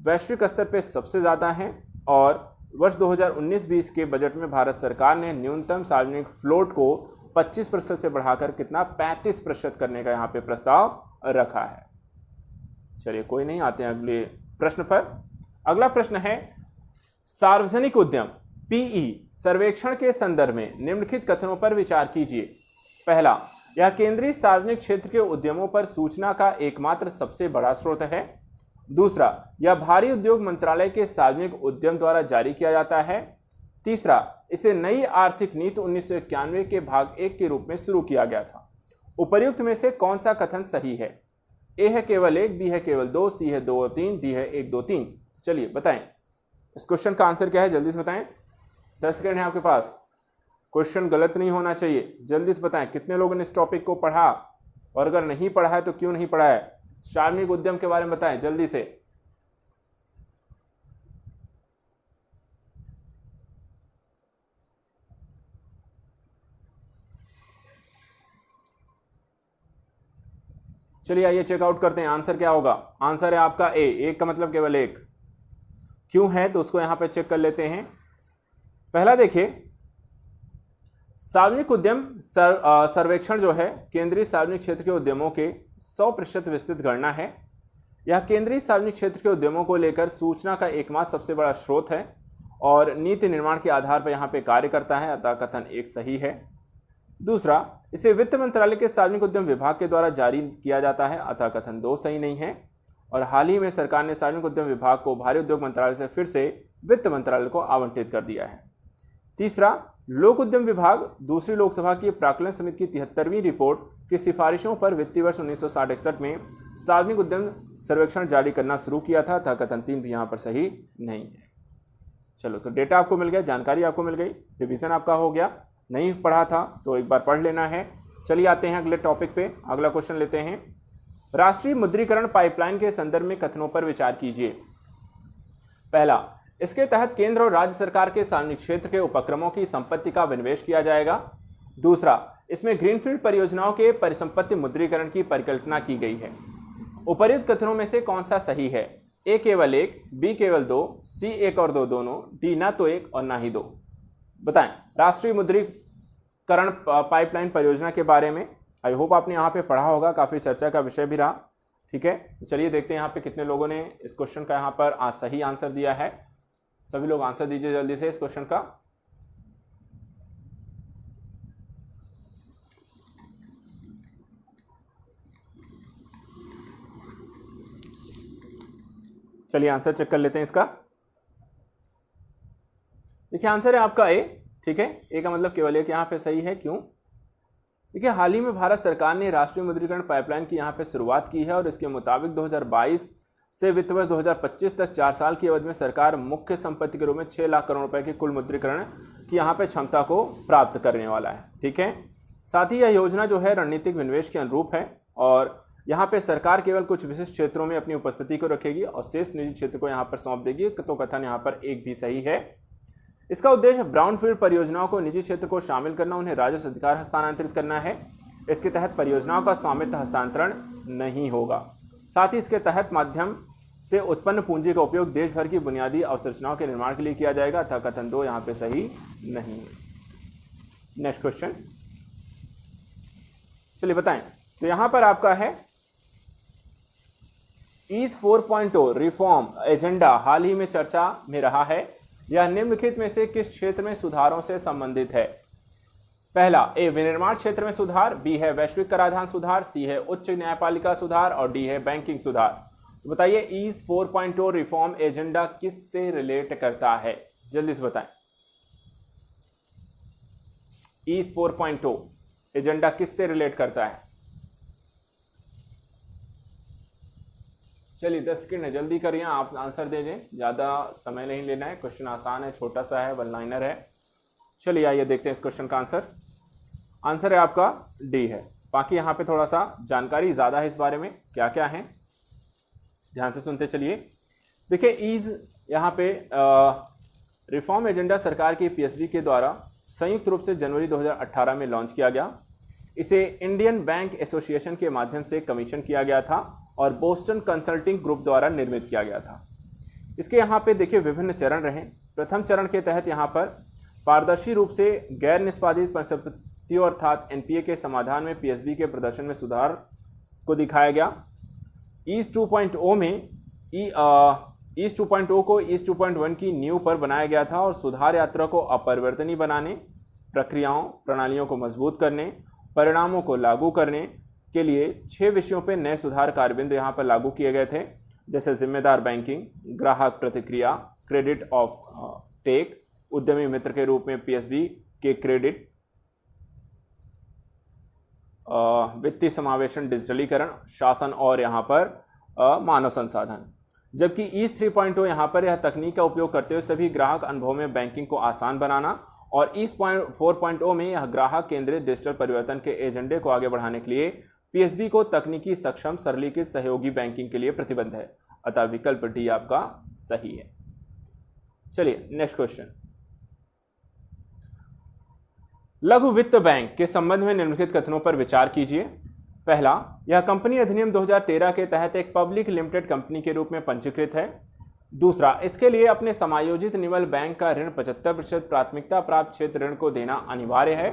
वैश्विक स्तर पर सबसे ज़्यादा है और वर्ष 2019-20 के बजट में भारत सरकार ने न्यूनतम सार्वजनिक फ्लोट को 25% से बढ़ाकर कितना 35% करने का यहाँ पे प्रस्ताव रखा है। चलिए कोई नहीं, आते हैं अगले प्रश्न पर। अगला प्रश्न है सार्वजनिक उद्यम पीई सर्वेक्षण के संदर्भ में निम्नलिखित कथनों पर विचार कीजिए। पहला, यह केंद्रीय सार्वजनिक क्षेत्र के उद्यमों पर सूचना का एकमात्र सबसे बड़ा स्रोत है। दूसरा, यह भारी उद्योग मंत्रालय के सार्वजनिक उद्यम द्वारा जारी किया जाता है। तीसरा, इसे नई आर्थिक नीति 1991 के भाग 1 के रूप में शुरू किया गया था। उपर्युक्त में से कौन सा कथन सही है? ए है केवल 1, बी है केवल 2, सी है 2 और 3, डी है 1 2 3। चलिए बताएं इस क्वेश्चन का आंसर क्या है, जल्दी से बताएं। 10 सेकंड है आपके पास। क्वेश्चन गलत नहीं होना चाहिए, जल्दी से बताएं कितने लोगों ने इस टॉपिक को पढ़ा और अगर नहीं पढ़ा है तो क्यों नहीं पढ़ा है। सार्वजनिक उद्यम के बारे में बताएं जल्दी से। चलिए आइए चेकआउट करते हैं आंसर क्या होगा। आंसर है आपका ए, 1 का मतलब केवल 1। क्यों है तो उसको यहां पे चेक कर लेते हैं। पहला देखिए, सार्वजनिक उद्यम सर्वेक्षण जो है केंद्रीय सार्वजनिक क्षेत्र के उद्यमों के 100% विस्तृत गणना है। यह केंद्रीय सार्वजनिक क्षेत्र के उद्यमों को लेकर सूचना का एकमात्र सबसे बड़ा स्रोत है और नीति निर्माण के आधार पर यहाँ पे कार्य करता है। अतः कथन 1 सही है। दूसरा, इसे वित्त मंत्रालय के सार्वजनिक उद्यम विभाग के द्वारा जारी किया जाता है। अतः कथन 2 सही नहीं है। और हाल ही में सरकार ने सार्वजनिक उद्यम विभाग को भारी उद्योग मंत्रालय से फिर से वित्त मंत्रालय को आवंटित कर दिया है। तीसरा, लोक उद्यम विभाग दूसरी लोकसभा की प्राक्कलन समिति की 73वीं रिपोर्ट की सिफारिशों पर वित्तीय वर्ष 1960-61 में सार्वजनिक उद्यम सर्वेक्षण जारी करना शुरू किया था। था कथन 3 भी यहाँ पर सही नहीं है। चलो तो डेटा आपको मिल गया, जानकारी आपको मिल गई, रिवीजन आपका हो गया। नहीं पढ़ा था तो एक बार पढ़ लेना है। चलिए आते हैं अगले टॉपिक पे। अगला क्वेश्चन लेते हैं। राष्ट्रीय मुद्रीकरण पाइपलाइन के संदर्भ में कथनों पर विचार कीजिए। पहला, इसके तहत केंद्र और राज्य सरकार के सार्वजनिक क्षेत्र के उपक्रमों की संपत्ति का विनिवेश किया जाएगा। दूसरा, इसमें ग्रीनफील्ड परियोजनाओं के परिसंपत्ति मुद्रीकरण की परिकल्पना की गई है। उपर्युक्त कथनों में से कौन सा सही है? ए केवल 1, बी केवल 2, सी 1 और 2 दोनों, डी ना तो 1 और ना ही 2। बताएं राष्ट्रीय मुद्रीकरण पाइपलाइन परियोजना के बारे में। आई होप आपने यहाँ पे पढ़ा होगा, काफ़ी चर्चा का विषय भी रहा। ठीक है, तो चलिए देखते हैं यहाँ पे कितने लोगों ने इस क्वेश्चन का यहाँ पर सही आंसर दिया है। सभी लोग आंसर दीजिए जल्दी से इस क्वेश्चन का। चलिए आंसर चेक कर लेते हैं इसका। देखिए आंसर है आपका ए। ठीक है, ए का मतलब केवल 1 यहाँ पे सही है। क्यों? देखिए हाल ही में भारत सरकार ने राष्ट्रीय मुद्रीकरण पाइपलाइन की यहाँ पे शुरुआत की है और इसके मुताबिक 2022 से वित्त वर्ष 2025 तक 4 साल की अवधि में सरकार मुख्य संपत्ति के रूप में 6 लाख करोड़ रुपए की कुल मुद्रीकरण की यहाँ पे क्षमता को प्राप्त करने वाला है। ठीक है, साथ ही यह योजना जो है रणनीतिक विनिवेश के अनुरूप है और यहाँ पे सरकार केवल कुछ विशिष्ट क्षेत्रों में अपनी उपस्थिति को रखेगी और शेष निजी क्षेत्र को यहाँ पर सौंप देगी। तो कथन यहाँ पर 1 भी सही है। इसका उद्देश्य ब्राउनफील्ड परियोजनाओं को निजी क्षेत्र को शामिल करना, उन्हें राजस्व अधिकार हस्तांतरित करना है। इसके तहत परियोजनाओं का स्वामित्व हस्तांतरण नहीं होगा। साथ ही इसके तहत माध्यम से उत्पन्न पूंजी का उपयोग देश भर की बुनियादी अवसंरचनाओं के निर्माण के लिए किया जाएगा। था कथन 2 यहाँ पे सही नहीं है। नेक्स्ट क्वेश्चन, चलिए बताएं। तो यहाँ पर आपका है ईज 4.0 रिफॉर्म एजेंडा हाल ही में चर्चा में रहा है। यह निम्नलिखित में से किस क्षेत्र में सुधारों से संबंधित है? पहला ए विनिर्माण क्षेत्र में सुधार, बी है वैश्विक कराधान सुधार, सी है उच्च न्यायपालिका सुधार और डी है बैंकिंग सुधार। तो बताइए ईज 4.0 रिफॉर्म एजेंडा किससे रिलेट करता है, जल्दी से बताएं। ईज 4.0 एजेंडा किससे रिलेट करता है? चलिए 10 सेकंड है, जल्दी करिए, आप आंसर दे दें, ज़्यादा समय नहीं लेना है। क्वेश्चन आसान है, छोटा सा है, वन लाइनर है। चलिए आइए देखते हैं इस क्वेश्चन का आंसर। आंसर है आपका डी है। बाकी यहाँ पे थोड़ा सा जानकारी ज़्यादा है इस बारे में, क्या क्या है ध्यान से सुनते चलिए। देखिए ईज यहाँ पे रिफॉर्म एजेंडा सरकार की पीएसबी के द्वारा संयुक्त रूप से जनवरी 2018 में लॉन्च किया गया। इसे इंडियन बैंक एसोसिएशन के माध्यम से कमीशन किया गया था और बोस्टन कंसल्टिंग ग्रुप द्वारा निर्मित किया गया था। इसके यहाँ पे देखिए विभिन्न चरण रहे। प्रथम चरण के तहत यहाँ पर पारदर्शी रूप से गैर निष्पादित परिसंपत्तियों अर्थात एनपीए के समाधान में पीएसबी के प्रदर्शन में सुधार को दिखाया गया। ईज 2.0 में ईज 2.0 को ईज 2.1 की नींव पर बनाया गया था और सुधार यात्रा को अपरिवर्तनीय बनाने, प्रक्रियाओं प्रणालियों को मजबूत करने, परिणामों को लागू करने के लिए 6 विषयों पर नए सुधार कार्यबिंदु यहाँ पर लागू किए गए थे, जैसे जिम्मेदार बैंकिंग, ग्राहक प्रतिक्रिया, क्रेडिट ऑफ टेक, उद्यमी मित्र के रूप में पीएसबी के क्रेडिट, वित्तीय समावेशन, डिजिटलीकरण, शासन और यहाँ पर मानव संसाधन। जबकि ईज 3.0 यहाँ पर यह तकनीक का उपयोग करते हुए सभी ग्राहक अनुभव में बैंकिंग को आसान बनाना और ईज 4.0 में यह ग्राहक केंद्रित डिजिटल परिवर्तन के एजेंडे को आगे बढ़ाने के लिए पीएसबी को तकनीकी सक्षम सरलीकृत सहयोगी बैंकिंग के लिए प्रतिबद्ध है। अतः विकल्प डी आपका सही है। चलिए नेक्स्ट क्वेश्चन। लघु वित्त बैंक के संबंध में निम्नलिखित कथनों पर विचार कीजिए। पहला, यह कंपनी अधिनियम 2013 के तहत एक पब्लिक लिमिटेड कंपनी के रूप में पंजीकृत है। दूसरा, इसके लिए अपने समायोजित निवल बैंक का ऋण 75% प्राथमिकता प्राप्त क्षेत्र ऋण को देना अनिवार्य है।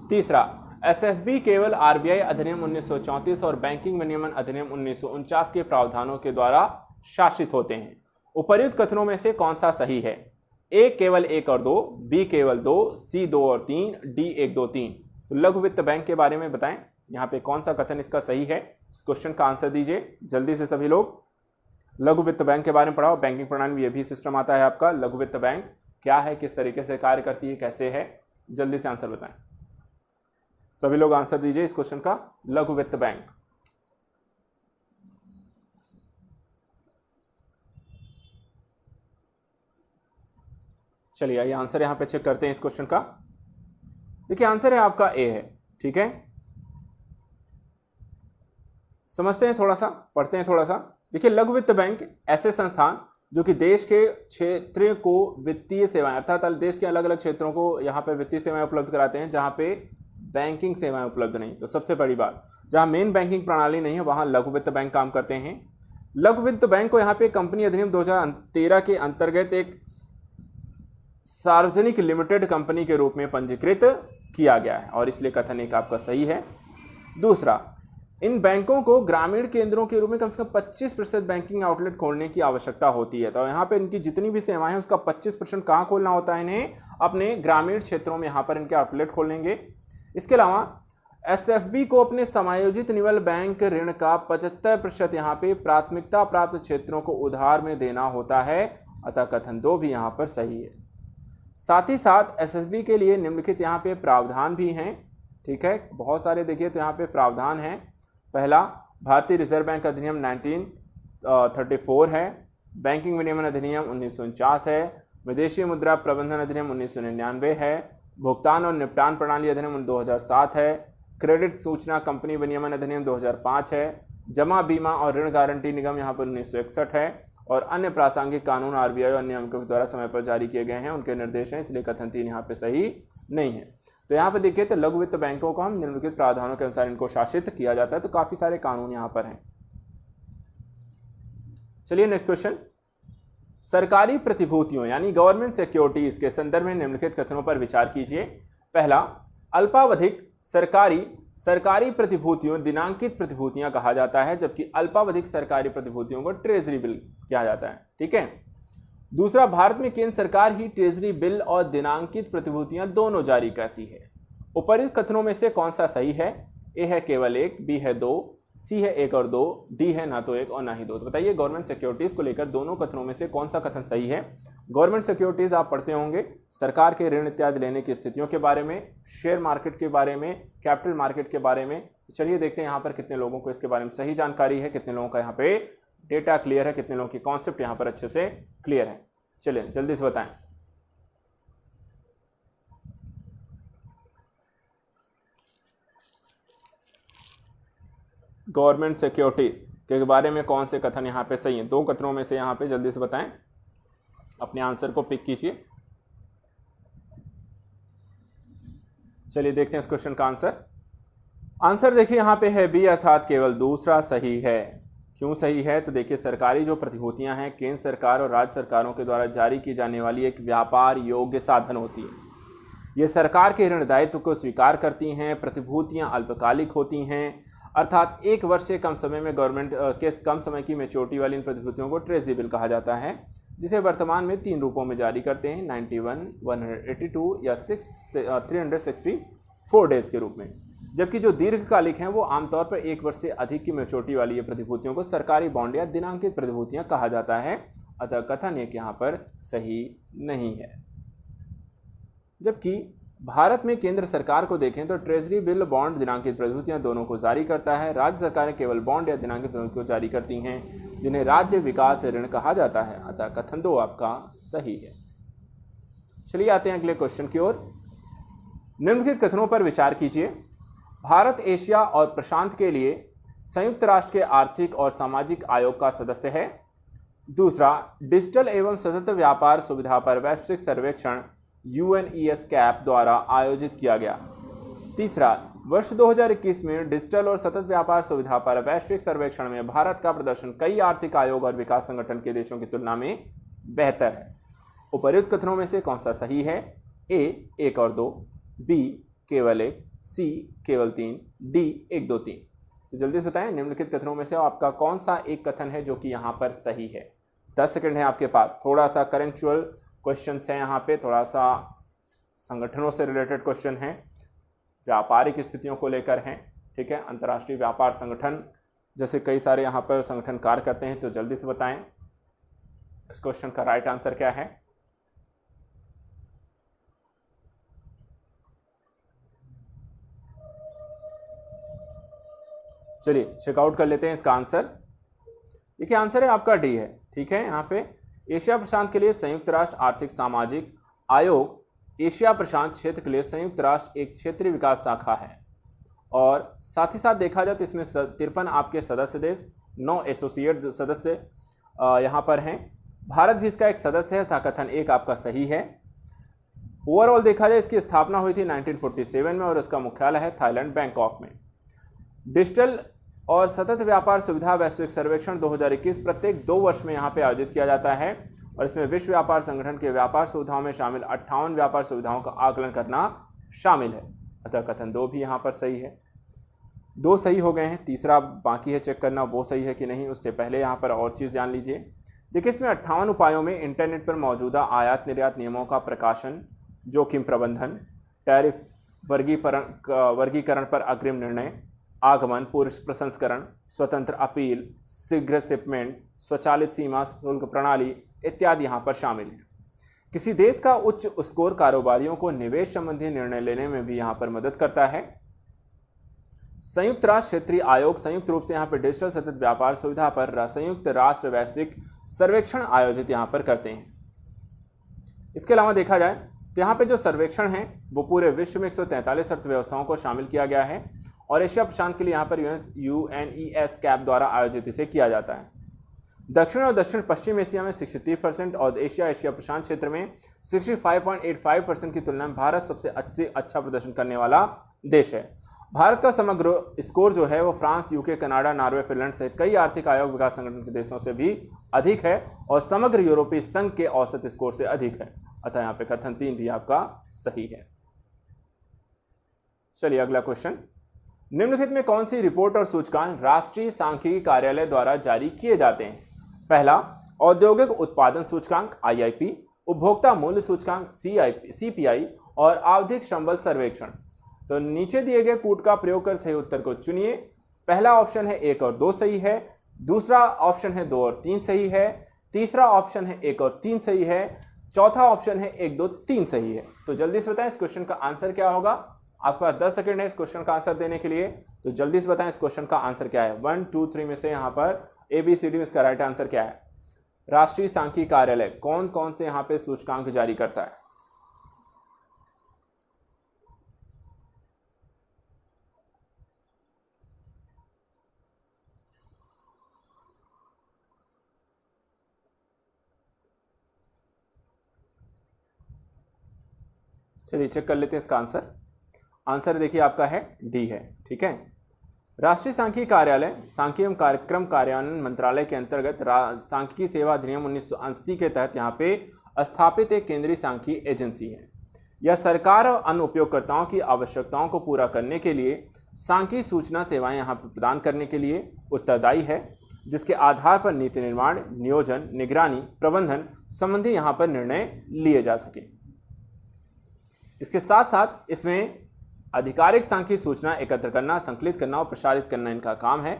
तीसरा, एसएफबी केवल आरबीआई अधिनियम 1934 और बैंकिंग विनियमन अधिनियम 1949 के प्रावधानों के द्वारा शासित होते हैं। उपर्युक्त कथनों में से कौन सा सही है? ए केवल 1 और 2, बी केवल 2, सी 2 और 3, डी 1 2 3। तो लघु वित्त बैंक के बारे में बताएं, यहाँ पे कौन सा कथन इसका सही है? इस क्वेश्चन का आंसर दीजिए जल्दी से सभी लोग। लघु वित्त बैंक के बारे में पढ़ाओ। बैंकिंग प्रणाली में यह भी सिस्टम आता है आपका। लघु वित्त बैंक क्या है, किस तरीके से कार्य करती है, कैसे है, जल्दी से आंसर बताएं। सभी लोग आंसर दीजिए इस क्वेश्चन का। लघु वित्त बैंक चलिए आइए आंसर यहां पे चेक करते हैं इस क्वेश्चन का। देखिए आंसर है आपका ए है। ठीक है, समझते हैं थोड़ा सा, पढ़ते हैं थोड़ा सा। देखिए लघु वित्त बैंक ऐसे संस्थान जो कि देश के क्षेत्र को वित्तीय सेवाएं अर्थात देश के अलग अलग क्षेत्रों को यहाँ पे वित्तीय सेवाएं उपलब्ध कराते हैं जहाँ पे बैंकिंग सेवाएं उपलब्ध नहीं। तो सबसे बड़ी बात, जहाँ मेन बैंकिंग प्रणाली नहीं है वहाँ लघु वित्त बैंक काम करते हैं। लघु वित्त बैंक को यहाँ पे कंपनी अधिनियम 2013 के अंतर्गत एक सार्वजनिक लिमिटेड कंपनी के रूप में पंजीकृत किया गया है और इसलिए कथन एक आपका सही है। दूसरा, इन बैंकों को ग्रामीण केंद्रों के रूप में कम से कम 25% बैंकिंग आउटलेट खोलने की आवश्यकता होती है। तो यहाँ पे इनकी जितनी भी सेवाएं हैं उसका 25% कहाँ खोलना होता है? इन्हें अपने ग्रामीण क्षेत्रों में यहाँ पर इनके आउटलेट खोलेंगे। इसके अलावा एसएफबी को अपने समायोजित निवल बैंक ऋण का 75% यहाँ पे प्राथमिकता प्राप्त क्षेत्रों को उधार में देना होता है। अतः कथन 2 भी यहाँ पर सही है। साथ ही साथ एसएफबी के लिए निम्नलिखित यहाँ पे प्रावधान भी हैं। ठीक है, बहुत सारे देखिए तो यहाँ पे प्रावधान हैं। पहला, भारतीय रिजर्व बैंक अधिनियम 1934 है, बैंकिंग विनियमन अधिनियम 1949 है, विदेशी मुद्रा प्रबंधन अधिनियम 1999 है, भुगतान और निपटान प्रणाली अधिनियम 2007 है, क्रेडिट सूचना कंपनी विनियमन अधिनियम 2005 है, जमा बीमा और ऋण गारंटी निगम यहाँ पर 1961 है और अन्य प्रासंगिक कानून आरबीआई और नियामकों के द्वारा समय पर जारी किए गए हैं, उनके निर्देश हैं, इसलिए कथन 3 यहाँ पे सही नहीं है। तो यहाँ पे देखिए तो लघु वित्त बैंकों को हम निम्नलिखित प्रावधानों के अनुसार इनको शासित किया जाता है। तो काफी सारे कानून यहाँ पर हैं। चलिए नेक्स्ट क्वेश्चन। सरकारी प्रतिभूतियों यानी गवर्नमेंट सिक्योरिटीज के संदर्भ में निम्नलिखित कथनों पर विचार कीजिए। पहला, अल्पावधिक सरकारी प्रतिभूतियों दिनांकित प्रतिभूतियां कहा जाता है, जबकि अल्पावधिक सरकारी प्रतिभूतियों को ट्रेजरी बिल कहा जाता है। ठीक है। दूसरा, भारत में केंद्र सरकार ही ट्रेजरी बिल और दिनांकित प्रतिभूतियां दोनों जारी करती है। उपर्युक्त कथनों में से कौन सा सही है? ए है केवल एक, बी है दो, सी है एक और दो, डी है ना तो एक और ना ही दो। तो बताइए गवर्नमेंट सिक्योरिटीज को लेकर दोनों कथनों में से कौन सा कथन सही है? गवर्नमेंट सिक्योरिटीज आप पढ़ते होंगे सरकार के ऋण इत्यादि लेने की स्थितियों के बारे में, शेयर मार्केट के बारे में, कैपिटल मार्केट के बारे में। चलिए देखते हैं यहाँ पर कितने लोगों को इसके बारे में सही जानकारी है, कितने लोगों का यहाँ पे डेटा क्लियर है, कितने लोगों की कॉन्सेप्ट यहाँ पर अच्छे से क्लियर है। चलिए जल्दी से बताएं। गवर्नमेंट सिक्योरिटीज के बारे में कौन से कथन यहाँ पे सही हैं? दो कथनों में से यहाँ पे जल्दी से बताएं, अपने आंसर को पिक कीजिए। चलिए देखते हैं इस क्वेश्चन का आंसर। आंसर देखिए यहाँ पे है बी, अर्थात केवल दूसरा सही है। क्यों सही है? तो देखिए सरकारी जो प्रतिभूतियां हैं केंद्र सरकार और राज्य सरकारों के द्वारा जारी की जाने वाली एक व्यापार योग्य साधन होती है। ये सरकार के ऋण दायित्व को स्वीकार करती हैं। प्रतिभूतियां अल्पकालिक होती हैं, अर्थात एक वर्ष से कम समय में गवर्नमेंट के कम समय की मैच्योरिटी वाली इन प्रतिभूतियों को ट्रेजरी बिल कहा जाता है, जिसे वर्तमान में 3 रूपों में जारी करते हैं, 91, 182 या 364 डेज के रूप में। जबकि जो दीर्घकालिक हैं वो आमतौर पर 1 वर्ष से अधिक की मैच्योरिटी वाली ये प्रतिभूतियों को सरकारी बॉन्ड या दिनांकित प्रतिभूतियां कहा जाता है। अतः कथन एक यहाँ पर सही नहीं है। जबकि भारत में केंद्र सरकार को देखें तो ट्रेजरी बिल, बॉन्ड, दिनांकित प्रतिभूतियां दोनों को जारी करता है। राज्य सरकारें केवल बॉन्ड या दिनांकित प्रतिभूतियों को जारी करती हैं, जिन्हें राज्य विकास ऋण कहा जाता है। अतः कथन 2 आपका सही है। चलिए आते हैं अगले क्वेश्चन की ओर। निम्नलिखित कथनों पर विचार कीजिए। भारत एशिया और प्रशांत के लिए संयुक्त राष्ट्र के आर्थिक और सामाजिक आयोग का सदस्य है। दूसरा, डिजिटल एवं सतत व्यापार सुविधा पर वैश्विक सर्वेक्षण UNESCAP द्वारा आयोजित किया गया। तीसरा, वर्ष 2021 में डिजिटल और सतत व्यापार सुविधा पर वैश्विक सर्वेक्षण में भारत का प्रदर्शन कई आर्थिक आयोग और विकास संगठन के देशों की तुलना में बेहतर है। उपर्युक्त कथनों में से कौन सा सही है? ए, 1 और 2, बी, केवल 1, सी, केवल 3, डी, 1, 2, 3। तो जल्दी से बताएं निम्नलिखित कथनों में से आपका कौन सा एक कथन है जो कि यहाँ पर सही है। 10 सेकंड है आपके पास। थोड़ा सा करेंचुअल क्वेश्चंस हैं यहाँ पे, थोड़ा सा संगठनों से रिलेटेड क्वेश्चन हैं, व्यापारिक स्थितियों को लेकर हैं, ठीक है। अंतर्राष्ट्रीय व्यापार संगठन जैसे कई सारे यहाँ पर संगठन कार्य करते हैं। तो जल्दी से बताएं इस क्वेश्चन का राइट आंसर क्या है। चलिए चेकआउट कर लेते हैं इसका आंसर। देखिए आंसर है आपका डी है, ठीक है। यहाँ पे एशिया प्रशांत के लिए संयुक्त राष्ट्र आर्थिक सामाजिक आयोग एशिया प्रशांत क्षेत्र के लिए संयुक्त राष्ट्र एक क्षेत्रीय विकास शाखा है, और साथ ही साथ देखा जाए तो इसमें 53 आपके सदस्य देश, 9 एसोसिएट सदस्य यहाँ पर हैं। भारत भी इसका एक सदस्य है, था कथन 1 आपका सही है। ओवरऑल देखा जाए इसकी स्थापना हुई थी 1947 में और इसका मुख्यालय है थाईलैंड बैंकॉक में। डिजिटल और सतत व्यापार सुविधा वैश्विक सर्वेक्षण 2021 प्रत्येक 2 वर्ष में यहाँ पे आयोजित किया जाता है, और इसमें विश्व व्यापार संगठन के व्यापार सुविधाओं में शामिल 58 व्यापार सुविधाओं का आकलन करना शामिल है। अतः कथन 2 भी यहाँ पर सही है। 2 सही हो गए हैं, तीसरा बाकी है चेक करना वो सही है कि नहीं। उससे पहले यहाँ पर और चीज़ जान लीजिए। देखिए इसमें 58 उपायों में इंटरनेट पर मौजूदा आयात निर्यात नियमों का प्रकाशन, जोखिम प्रबंधन, टैरिफ वर्गीकरण पर अग्रिम निर्णय, आगमन पूर्व प्रसंस्करण, स्वतंत्र अपील, शीघ्र शिपमेंट, स्वचालित सीमा शुल्क प्रणाली इत्यादि यहाँ पर शामिल हैं। किसी देश का उच्च स्कोर कारोबारियों को निवेश संबंधी निर्णय लेने में भी यहाँ पर मदद करता है। संयुक्त राष्ट्र क्षेत्रीय आयोग संयुक्त रूप से यहाँ पर डिजिटल सतत व्यापार सुविधा पर संयुक्त राष्ट्र वैश्विक सर्वेक्षण आयोजित यहाँ पर करते हैं। इसके अलावा देखा जाए तो यहाँ पे जो सर्वेक्षण हैं वो पूरे विश्व में 143 अर्थव्यवस्थाओं को शामिल किया गया है, और एशिया प्रशांत के लिए यहाँ पर UNESCAP द्वारा आयोजित इसे किया जाता है। दक्षिण और दक्षिण पश्चिम एशिया में 63% और एशिया प्रशांत क्षेत्र में 65.85% की तुलना में भारत सबसे अच्छा प्रदर्शन करने वाला देश है। भारत का समग्र स्कोर जो है वो France, UK, Canada, Norway, Finland सहित कई आर्थिक आयोग विकास संगठन के देशों से भी अधिक है, और समग्र यूरोपीय संघ के औसत स्कोर से अधिक है। अतः यहाँ पे कथन 3 भी आपका सही है। चलिए अगला क्वेश्चन। निम्नलिखित में कौन सी रिपोर्ट और सूचकांक राष्ट्रीय सांख्यिकी कार्यालय द्वारा जारी किए जाते हैं? पहला, औद्योगिक उत्पादन सूचकांक IIP, उपभोक्ता मूल्य सूचकांक CPI और आवधिक संबल सर्वेक्षण। तो नीचे दिए गए कूट का प्रयोग कर सही उत्तर को चुनिए। पहला ऑप्शन है 1 और 2 सही है, दूसरा ऑप्शन है 2 और 3 सही है, तीसरा ऑप्शन है 1 और 3 सही है, चौथा ऑप्शन है 1 2 3 सही है। तो जल्दी से बताएं इस क्वेश्चन का आंसर क्या होगा। आपके पास 10 सेकंड है इस क्वेश्चन का आंसर देने के लिए, तो जल्दी से बताएं इस क्वेश्चन का आंसर क्या है। 1 2 3 में से यहां पर ABCD में इसका राइट आंसर क्या है। राष्ट्रीय सांख्यिकी कार्यालय कौन कौन से यहां पे सूचकांक जारी करता है। चलिए चेक कर लेते हैं इसका आंसर। आंसर देखिए आपका है डी है। ठीक है, राष्ट्रीय सांख्यिकी कार्यालय सांख्यिकी एवं कार्यक्रम कार्यान्वयन मंत्रालय के अंतर्गत सांख्यिकी सेवा अधिनियम 1980 के तहत यहाँ पे स्थापित एक केंद्रीय सांख्यिकी एजेंसी है। यह सरकार और अन्य उपयोगकर्ताओं की आवश्यकताओं को पूरा करने के लिए सांख्यिकी सूचना सेवाएं यहाँ पर प्रदान करने के लिए उत्तरदायी है, जिसके आधार पर नीति निर्माण, नियोजन, निगरानी, प्रबंधन संबंधी यहाँ पर निर्णय लिए जा सके। इसके साथ साथ इसमें आधिकारिक सांख्यिकी सूचना एकत्र करना, संकलित करना और प्रसारित करना इनका काम है।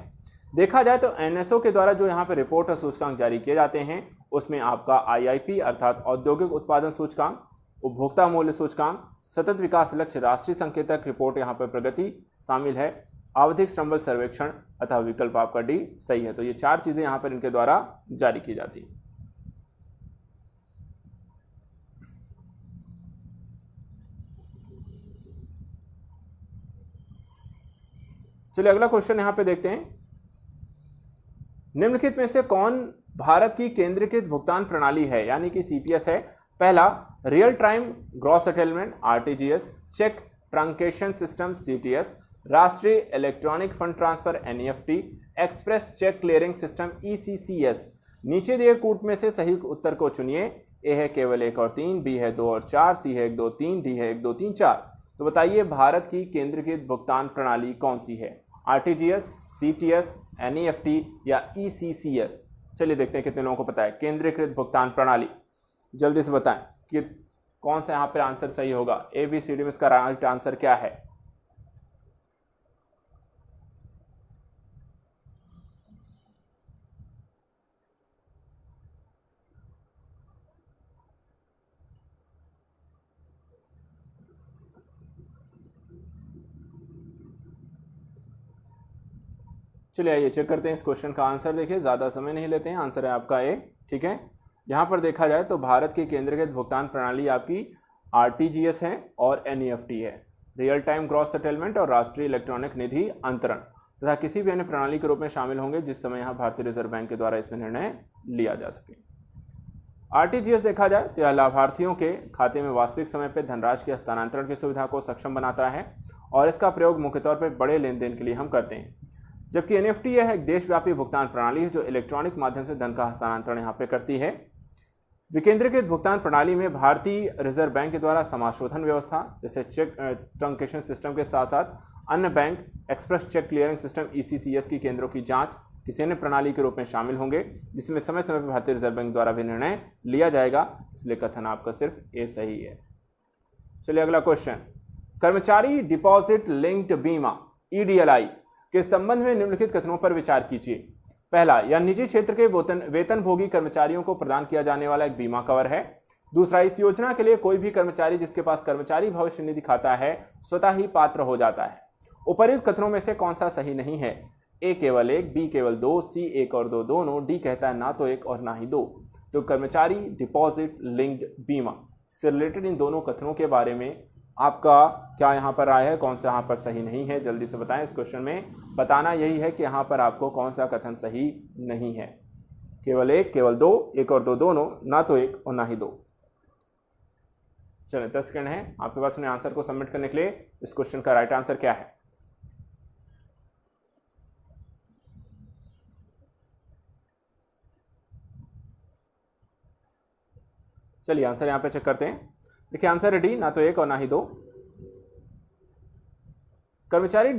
देखा जाए तो NSO के द्वारा जो यहाँ पर रिपोर्ट और सूचकांक जारी किए जाते हैं उसमें आपका IIP अर्थात औद्योगिक उत्पादन सूचकांक, उपभोक्ता मूल्य सूचकांक, सतत विकास लक्ष्य राष्ट्रीय संकेतक रिपोर्ट यहाँ पर प्रगति शामिल है, आवधिक श्रम बल सर्वेक्षण अथवा विकल्प आपका डी सही है। तो ये 4 चीजें यहाँ पर इनके द्वारा जारी की जाती है। चलिए अगला क्वेश्चन यहां पे देखते हैं। निम्नलिखित में से कौन भारत की केंद्रीकृत भुगतान प्रणाली है, यानी कि CPS है। पहला, real time gross settlement RTGS, cheque truncation system CTS, राष्ट्रीय electronic fund transfer NEFT, express cheque clearing system ECCS। नीचे दिए कूट में से सही उत्तर को चुनिए। A है केवल 1 और 3, B है 2 और 4, C है 1 2 3, D है 1 2 3 4। तो बताइए भारत की केंद्रीकृत भुगतान प्रणाली कौन सी है, RTGS, CTS, NEFT या ECCS। चलिए देखते हैं कितने लोगों को पता है केंद्रीकृत भुगतान प्रणाली। जल्दी से बताएं कि कौन सा यहाँ पर आंसर सही होगा। ABCD में इसका राइट आंसर क्या है। चलिए आइए चेक करते हैं इस क्वेश्चन का आंसर। देखिए ज़्यादा समय नहीं लेते हैं, आंसर है आपका ए। ठीक है, यहाँ पर देखा जाए तो भारत की केंद्रीकृत भुगतान प्रणाली आपकी RTGS है और NEFT है, रियल टाइम ग्रॉस सेटलमेंट और राष्ट्रीय इलेक्ट्रॉनिक निधि अंतरण तथा किसी भी अन्य प्रणाली के रूप में शामिल होंगे जिस समय यहाँ भारतीय रिजर्व बैंक के द्वारा इसमें निर्णय लिया जा सके। RTGS देखा जाए तो यह लाभार्थियों के खाते में वास्तविक समय पर धनराशि के हस्तांतरण की सुविधा को सक्षम बनाता है और इसका प्रयोग मुख्य तौर पर बड़े लेन देन के लिए हम करते हैं। जबकि NEFT यह एक देशव्यापी भुगतान प्रणाली है जो इलेक्ट्रॉनिक माध्यम से धन का हस्तांतरण यहाँ पे करती है। विकेंद्रीकृत भुगतान प्रणाली में भारतीय रिजर्व बैंक के द्वारा समाशोधन व्यवस्था जैसे चेक ट्रंकेशन सिस्टम के साथ साथ अन्य bank express cheque clearing system ECCS की केंद्रों की जांच किसी अन्य प्रणाली के रूप में शामिल होंगे जिसमें समय समय पर भारतीय रिजर्व बैंक द्वारा भी निर्णय लिया जाएगा। इसलिए कथन आपका सिर्फ ए सही है। चलिए अगला क्वेश्चन, कर्मचारी डिपॉजिट लिंक्ड बीमा EDLI के संबंध में निम्नलिखित कथनों पर विचार कीजिए। पहला, यह निजी क्षेत्र के वेतनभोगी कर्मचारियों को प्रदान किया जाने वाला एक बीमा कवर है। दूसरा, इस योजना के लिए कोई भी कर्मचारी जिसके पास कर्मचारी भविष्य निधि खाता है स्वतः ही पात्र हो जाता है। उपर्युक्त कथनों में से कौन सा सही नहीं है। A केवल 1, B केवल 2, C 1 और 2 दोनों, D कहता है ना तो 1 और ना ही 2। तो कर्मचारी डिपॉजिट लिंक्ड बीमा से रिलेटेड इन दोनों कथनों के बारे में आपका क्या यहाँ पर राय है, कौन सा यहाँ पर सही नहीं है। जल्दी से बताएं। इस क्वेश्चन में बताना यही है कि यहाँ पर आपको कौन सा कथन सही नहीं है। केवल 1, केवल 2, 1 और 2 दोनों, ना तो 1 और ना ही 2। चलिए 10 सेकंड है आपके पास अपने आंसर को सबमिट करने के लिए। इस क्वेश्चन का राइट आंसर क्या है। चलिए आंसर यहाँ पे चेक करते हैं। देखिए आंसर है डी, ना तो 1 और ना ही 2। कर्मचारी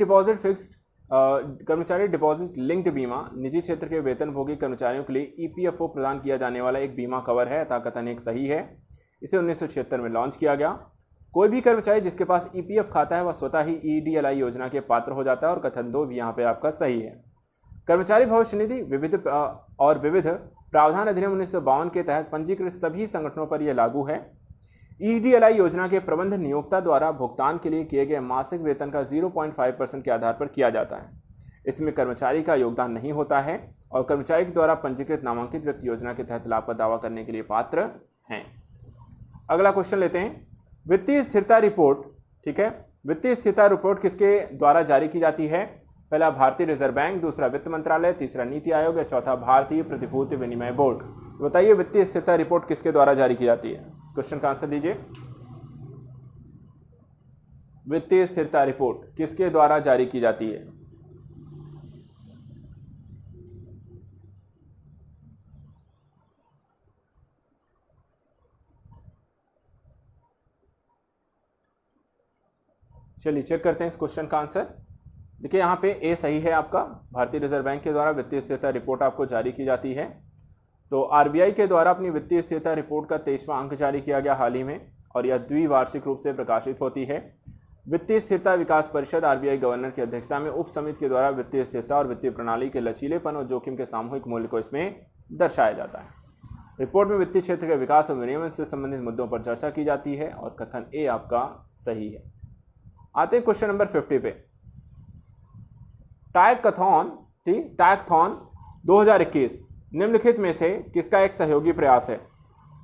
डिपॉजिट लिंक्ड बीमा निजी क्षेत्र के वेतनभोगी कर्मचारियों के लिए EPFO प्रदान किया जाने वाला एक बीमा कवर है। अतः कथन एक सही है। इसे 1976 में लॉन्च किया गया। कोई भी कर्मचारी जिसके पास ईपीएफ खाता है वह स्वतः ही ईडीएलआई योजना के पात्र हो जाता है, और कथन 2 भी यहाँ पे आपका सही है। कर्मचारी भविष्य निधि विविध प्रावधान अधिनियम 1952 के तहत पंजीकृत सभी संगठनों पर यह लागू है। ईडीएलआई योजना के प्रबंध नियोक्ता द्वारा भुगतान के लिए किए गए मासिक वेतन का 0.5% के आधार पर किया जाता है। इसमें कर्मचारी का योगदान नहीं होता है और कर्मचारी के द्वारा पंजीकृत नामांकित व्यक्ति योजना के तहत लाभ का दावा करने के लिए पात्र हैं। अगला क्वेश्चन लेते हैं, वित्तीय स्थिरता रिपोर्ट। ठीक है, वित्तीय स्थिरता रिपोर्ट किसके द्वारा जारी की जाती है? पहला भारतीय रिजर्व बैंक, दूसरा वित्त मंत्रालय, तीसरा नीति आयोग या चौथा भारतीय प्रतिभूति विनिमय बोर्ड। तो बताइए वित्तीय स्थिरता रिपोर्ट किसके द्वारा जारी की जाती है? इस क्वेश्चन का आंसर दीजिए। वित्तीय स्थिरता रिपोर्ट किसके द्वारा जारी की जाती है? चलिए चेक करते हैं इस क्वेश्चन का आंसर। देखिए यहाँ पे ए सही है आपका, भारतीय रिजर्व बैंक के द्वारा वित्तीय स्थिरता रिपोर्ट आपको जारी की जाती है। तो आरबीआई के द्वारा अपनी वित्तीय स्थिरता रिपोर्ट का 23वां अंक जारी किया गया हाल ही में, और यह द्विवार्षिक रूप से प्रकाशित होती है। वित्तीय स्थिरता विकास परिषद आरबीआई गवर्नर की अध्यक्षता में उप समिति के द्वारा वित्तीय स्थिरता और वित्तीय प्रणाली के लचीलेपन और जोखिम के सामूहिक मूल्य को इसमें दर्शाया जाता है। रिपोर्ट में वित्तीय क्षेत्र के विकास और विनियमन से संबंधित मुद्दों पर चर्चा की जाती है, और कथन ए आपका सही है। आते हैं क्वेश्चन नंबर 50 पे। टैकथॉन 2021 निम्नलिखित में से किसका एक सहयोगी प्रयास है?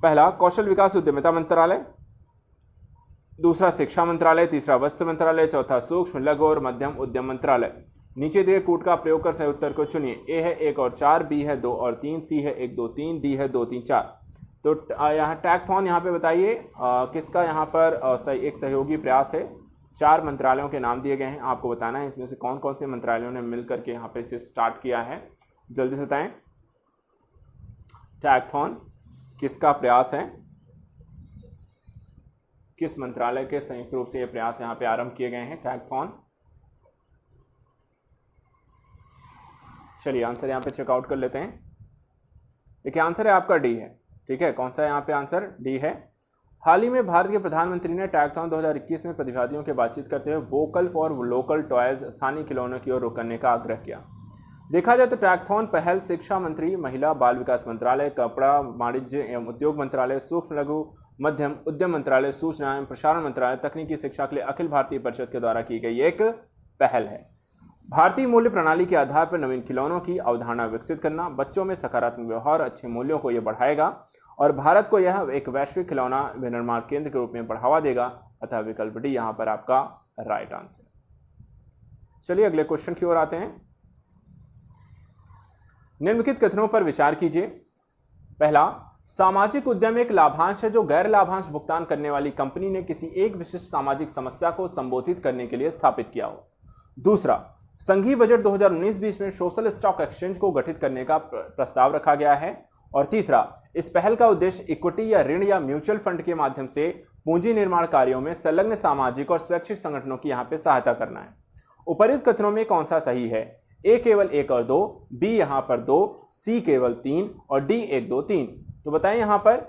पहला कौशल विकास उद्यमिता मंत्रालय, दूसरा शिक्षा मंत्रालय, तीसरा वस्त्र मंत्रालय, चौथा सूक्ष्म लघु और मध्यम उद्यम मंत्रालय। नीचे दिए कूट का प्रयोग कर सही उत्तर को चुनिए। ए है 1 और 4, बी है 2 और 3, सी है 1 2 3, डी है 2 3 4। तो यहाँ टैकथॉन यहाँ पे बताइए किसका यहाँ पर एक सहयोगी प्रयास है? 4 मंत्रालयों के नाम दिए गए हैं, आपको बताना है इसमें से कौन कौन से मंत्रालयों ने मिलकर के यहाँ पे इसे स्टार्ट किया है। जल्दी से बताएं, टैकथॉन किसका प्रयास है? किस मंत्रालय के संयुक्त रूप से ये प्रयास यहाँ पे आरंभ किए गए हैं टैकथॉन? चलिए आंसर यहाँ पे चेकआउट कर लेते हैं। देखिए आंसर है आपका डी है। ठीक है, कौन सा है यहाँ पे आंसर? डी है। हाल ही में भारत के प्रधानमंत्री ने टैकथॉन 2021 में प्रतिभागियों के बातचीत करते हुए वोकल फॉर लोकल टॉयज स्थानीय खिलौनों की ओर रुख करने का आग्रह किया। देखा जाए तो टैकथॉन पहल शिक्षा मंत्री, महिला बाल विकास मंत्रालय, कपड़ा वाणिज्य एवं उद्योग मंत्रालय, सूक्ष्म लघु मध्यम उद्यम मंत्रालय, सूचना एवं प्रसारण मंत्रालय, तकनीकी शिक्षा के लिए अखिल भारतीय परिषद के द्वारा की गई एक पहल है। भारतीय मूल्य प्रणाली के आधार पर नवीन खिलौनों की अवधारणा विकसित करना, बच्चों में सकारात्मक व्यवहार अच्छे मूल्यों को यह बढ़ाएगा और भारत को यह एक वैश्विक खिलौना विनिर्माण केंद्र के रूप में बढ़ावा देगा। अतः विकल्प डी यहाँ पर आपका राइट आंसर। चलिए अगले क्वेश्चन की ओर आते हैं। निम्नलिखित कथनों पर विचार कीजिए। पहला, सामाजिक उद्यम एक लाभांश है जो गैर लाभांश भुगतान करने वाली कंपनी ने किसी एक विशिष्ट सामाजिक समस्या को संबोधित करने के लिए स्थापित किया हो। दूसरा, संघीय बजट 2019-20 में सोशल स्टॉक एक्सचेंज को गठित करने का प्रस्ताव रखा गया है। और तीसरा, इस पहल का उद्देश्य इक्विटी या ऋण या म्यूचुअल फंड के माध्यम से पूंजी निर्माण कार्यों में संलग्न सामाजिक और स्वैच्छिक संगठनों की यहाँ पे सहायता करना है। उपर्युक्त कथनों में कौन सा सही है? ए केवल 1 और 2, बी यहाँ पर 2, सी केवल 3 और डी 1 2 3। तो बताएं यहाँ पर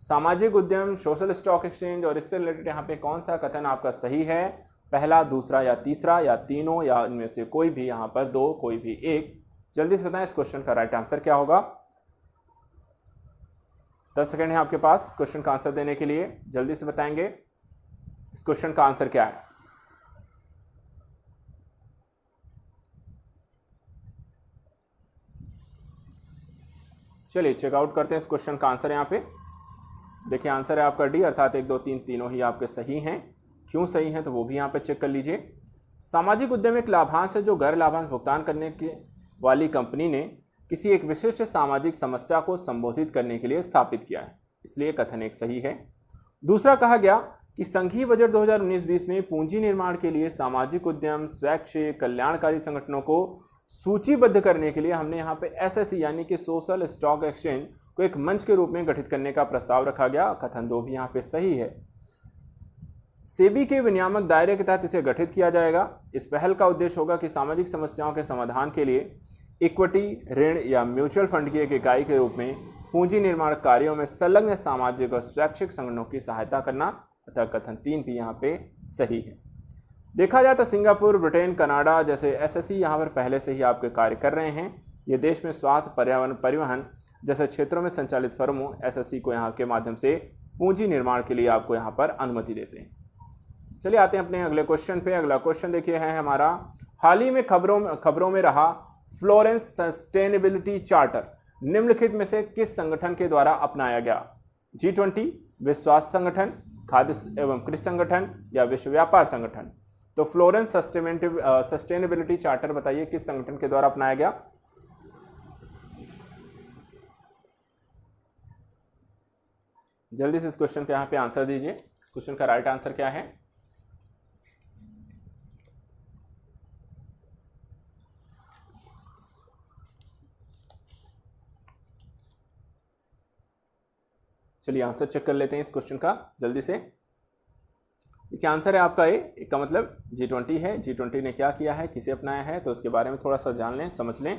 सामाजिक उद्यम, सोशल स्टॉक एक्सचेंज और इससे रिलेटेड यहाँ पे कौन सा कथन आपका सही है? पहला, दूसरा या तीसरा या तीनों या इनमें से कोई भी, यहाँ पर 2 कोई भी एक। जल्दी से बताएं इस क्वेश्चन का राइट आंसर क्या होगा। 10 सेकंड है आपके पास इस क्वेश्चन का आंसर देने के लिए। जल्दी से बताएंगे इस क्वेश्चन का आंसर क्या है। चलिए चेकआउट करते हैं इस क्वेश्चन का आंसर। यहाँ पे देखिए आंसर है आपका डी, अर्थात 1 2 3 तीनों ही आपके सही हैं। क्यों सही हैं तो वो भी यहाँ पे चेक कर लीजिए। सामाजिक उद्यम एक लाभांश है जो गैर लाभांश भुगतान करने की वाली कंपनी ने किसी एक विशिष्ट सामाजिक समस्या को संबोधित करने के लिए स्थापित किया है, इसलिए कथन एक सही है। दूसरा, कहा गया कि संघीय बजट 2019-20 में पूंजी निर्माण के लिए सामाजिक उद्यम, स्वैच्छिक कल्याणकारी संगठनों को सूचीबद्ध करने के लिए हमने यहाँ पे एसएससी यानी कि सोशल स्टॉक एक्सचेंज को एक मंच के रूप में गठित करने का प्रस्ताव रखा गया। कथन 2 भी यहाँ पे सही है। सेबी के विनियामक दायरे के तहत इसे गठित किया जाएगा। इस पहल का उद्देश्य होगा कि सामाजिक समस्याओं के समाधान के लिए इक्विटी, ऋण या म्यूचुअल फंड की एक इकाई के रूप में पूंजी निर्माण कार्यों में संलग्न सामाजिक और स्वैच्छिक संगठनों की सहायता करना। अतः कथन 3 भी यहाँ पे सही है। देखा जाए तो सिंगापुर, ब्रिटेन, कनाडा जैसे एसएससी यहाँ पर पहले से ही आपके कार्य कर रहे हैं। ये देश में स्वास्थ्य, पर्यावरण, परिवहन जैसे क्षेत्रों में संचालित फर्मों एसएससी को यहाँ के माध्यम से पूंजी निर्माण के लिए आपको यहाँ पर अनुमति देते हैं। चलिए आते हैं अपने अगले क्वेश्चन पे। अगला क्वेश्चन देखिए है हमारा, हाल ही में खबरों में रहा फ्लोरेंस सस्टेनेबिलिटी चार्टर निम्नलिखित में से किस संगठन के द्वारा अपनाया गया? G20, विश्व स्वास्थ्य संगठन, खाद्य एवं कृषि संगठन या विश्व व्यापार संगठन? तो फ्लोरेंस सस्टेनेबिलिटी चार्टर बताइए किस संगठन के द्वारा अपनाया गया? जल्दी से इस क्वेश्चन का यहाँ पे आंसर दीजिए। इस क्वेश्चन का राइट आंसर क्या है? चलिए आंसर चेक कर लेते हैं इस क्वेश्चन का जल्दी से। देखिए आंसर है आपका ए का मतलब G20 है। G20 ने क्या किया है, किसे अपनाया है, तो उसके बारे में थोड़ा सा जान लें, समझ लें।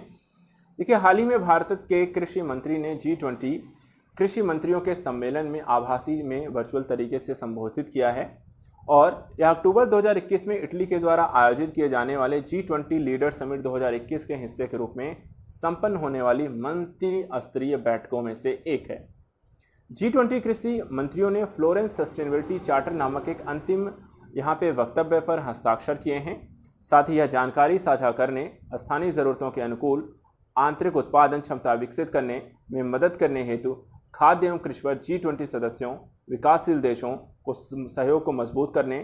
देखिए हाल ही में भारत के कृषि मंत्री ने G20 कृषि मंत्रियों के सम्मेलन में आभासी में वर्चुअल तरीके से संबोधित किया है और यह अक्टूबर 2021 में इटली के द्वारा आयोजित किए जाने वाले G20 लीडर समिट 2021 के हिस्से के रूप में संपन्न होने वाली मंत्री स्तरीय बैठकों में से एक है। G20 कृषि मंत्रियों ने फ्लोरेंस सस्टेनेबिलिटी चार्टर नामक एक अंतिम यहाँ पे वक्तव्य पर हस्ताक्षर किए हैं। साथ ही यह जानकारी साझा करने, स्थानीय ज़रूरतों के अनुकूल आंतरिक उत्पादन क्षमता विकसित करने में मदद करने हेतु खाद्य एवं कृषि पर G20 सदस्यों, विकासशील देशों को सहयोग को मजबूत करने,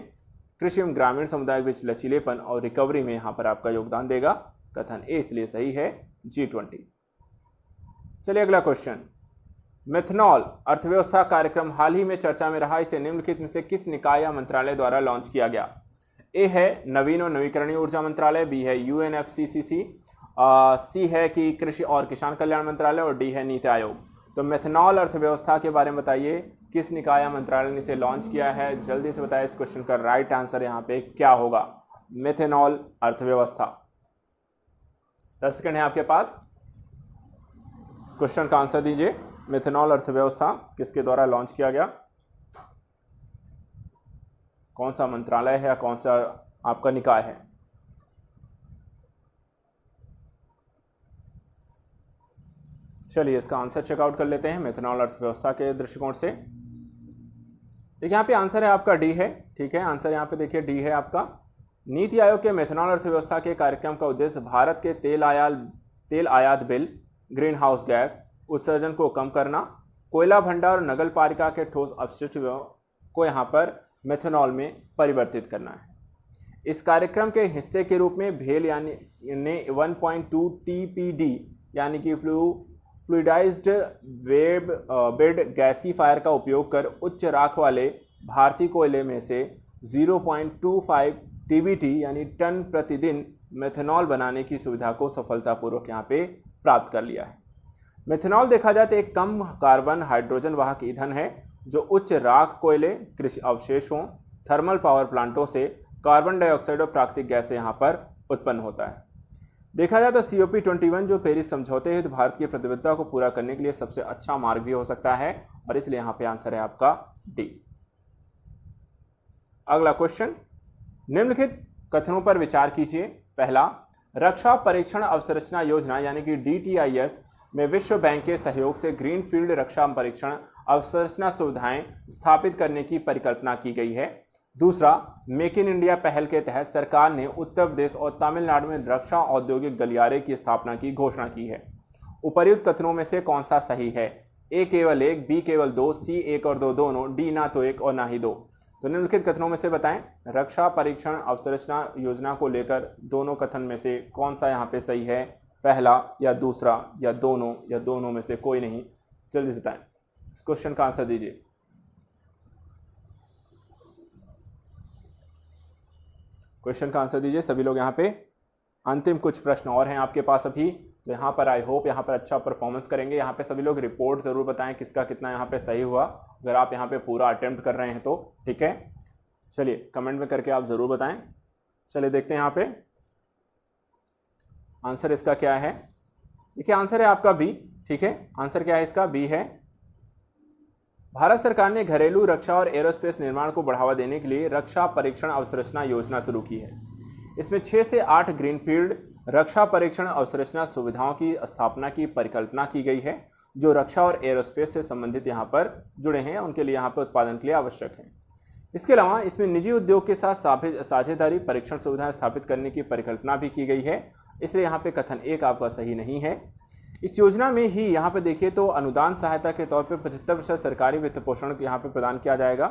कृषि एवं ग्रामीण समुदाय के बीच लचीलेपन और रिकवरी में यहाँ पर आपका योगदान देगा। कथन ए इसलिए सही है G20। चलिए अगला क्वेश्चन, मेथनॉल अर्थव्यवस्था कार्यक्रम हाल ही में चर्चा में रहा, इसे निम्नलिखित में से किस निकाय या मंत्रालय द्वारा लॉन्च किया गया? ए है नवीन और नवीकरणीय ऊर्जा मंत्रालय, बी है UNFCCC, सी है कि कृषि और किसान कल्याण मंत्रालय और डी है नीति आयोग। तो मेथनॉल अर्थव्यवस्था के बारे में बताइए किस निकाय या मंत्रालय ने इसे लॉन्च किया है? जल्दी से बताइए इस क्वेश्चन का राइट आंसर यहाँ पे क्या होगा? मेथनॉल अर्थव्यवस्था। 10 सेकंड है आपके पास, क्वेश्चन का आंसर दीजिए। मेथनॉल अर्थव्यवस्था किसके द्वारा लॉन्च किया गया? कौन सा मंत्रालय है या कौन सा आपका निकाय है? चलिए इसका आंसर चेकआउट कर लेते हैं मेथनॉल अर्थव्यवस्था के दृष्टिकोण से। देखिए यहाँ पे आंसर है आपका डी है। ठीक है, आंसर यहाँ पे देखिए डी है आपका। नीति आयोग के मेथनॉल अर्थव्यवस्था के कार्यक्रम का उद्देश्य भारत के तेल आयात बिल, ग्रीन हाउस गैस उत्सर्जन को कम करना, कोयला भंडार और नगर पालिका के ठोस अपशिष्ट को यहाँ पर मेथनॉल में परिवर्तित करना है। इस कार्यक्रम के हिस्से के रूप में भेल यानी 1.2 TPD यानी कि फ्लूइडाइज्ड बेड गैसीफायर का उपयोग कर उच्च राख वाले भारतीय कोयले में से 0.25 TBT यानी टन प्रतिदिन मेथनॉल बनाने की सुविधा को सफलतापूर्वक यहाँ पे प्राप्त कर लिया है। मेथनॉल देखा जाए तो एक कम कार्बन हाइड्रोजन वाहक ईंधन है जो उच्च राख कोयले, कृषि अवशेषों, थर्मल पावर प्लांटों से कार्बन डाइऑक्साइड और प्राकृतिक गैस यहाँ पर उत्पन्न होता है। देखा जाए तो COP21 जो पेरिस समझौते हेतु भारत की प्रतिबद्धता को पूरा करने के लिए सबसे अच्छा मार्ग भी हो सकता है और इसलिए यहाँ पे आंसर है आपका डी। अगला क्वेश्चन, निम्नलिखित कथनों पर विचार कीजिए। पहला, रक्षा परीक्षण अवसंरचना योजना यानी कि DTIS में विश्व बैंक के सहयोग से ग्रीनफील्ड रक्षा परीक्षण अवसंरचना सुविधाएं स्थापित करने की परिकल्पना की गई है। दूसरा, मेक इन इंडिया पहल के तहत सरकार ने उत्तर प्रदेश और तमिलनाडु में रक्षा औद्योगिक गलियारे की स्थापना की घोषणा की है। उपर्युक्त कथनों में से कौन सा सही है? ए केवल 1, बी केवल 2, सी 1 और 2 दोनों, डी ना तो 1 और ना ही 2। तो निम्नलिखित कथनों में से बताएं रक्षा परीक्षण अवसंरचना योजना को लेकर दोनों कथन में से कौन सा यहाँ पे सही है? पहला या दूसरा या दोनों में से कोई नहीं। जल्दी बताएं, इस क्वेश्चन का आंसर दीजिए। क्वेश्चन का आंसर दीजिए सभी लोग यहाँ पे। अंतिम कुछ प्रश्न और हैं आपके पास अभी, तो यहाँ पर आई होप यहाँ पर अच्छा परफॉर्मेंस करेंगे। यहाँ पे सभी लोग रिपोर्ट ज़रूर बताएं किसका कितना यहाँ पे सही हुआ, अगर आप यहाँ पे पूरा अटेम्प्ट कर रहे हैं तो। ठीक है, चलिए कमेंट में करके आप ज़रूर बताएं। चलिए देखते हैं यहाँ पे आंसर इसका क्या है। देखिए आंसर है आपका बी। ठीक है, आंसर क्या है इसका? बी है। भारत सरकार ने घरेलू रक्षा और एरोस्पेस निर्माण को बढ़ावा देने के लिए रक्षा परीक्षण अवसंरचना योजना शुरू की है। इसमें 6 से 8 ग्रीनफील्ड रक्षा परीक्षण अवसंरचना सुविधाओं की स्थापना की परिकल्पना की गई है, जो रक्षा और एरोस्पेस से संबंधित यहाँ पर जुड़े हैं, उनके लिए यहाँ पर उत्पादन के लिए आवश्यक है। इसके अलावा इसमें निजी उद्योग के साथ साझेदारी परीक्षण सुविधाएं स्थापित करने की परिकल्पना भी की गई है, इसलिए यहाँ पे कथन 1 आपका सही नहीं है। इस योजना में ही यहाँ पे देखिए तो अनुदान सहायता के तौर पे 75% सरकारी वित्त पोषण यहाँ पे प्रदान किया जाएगा।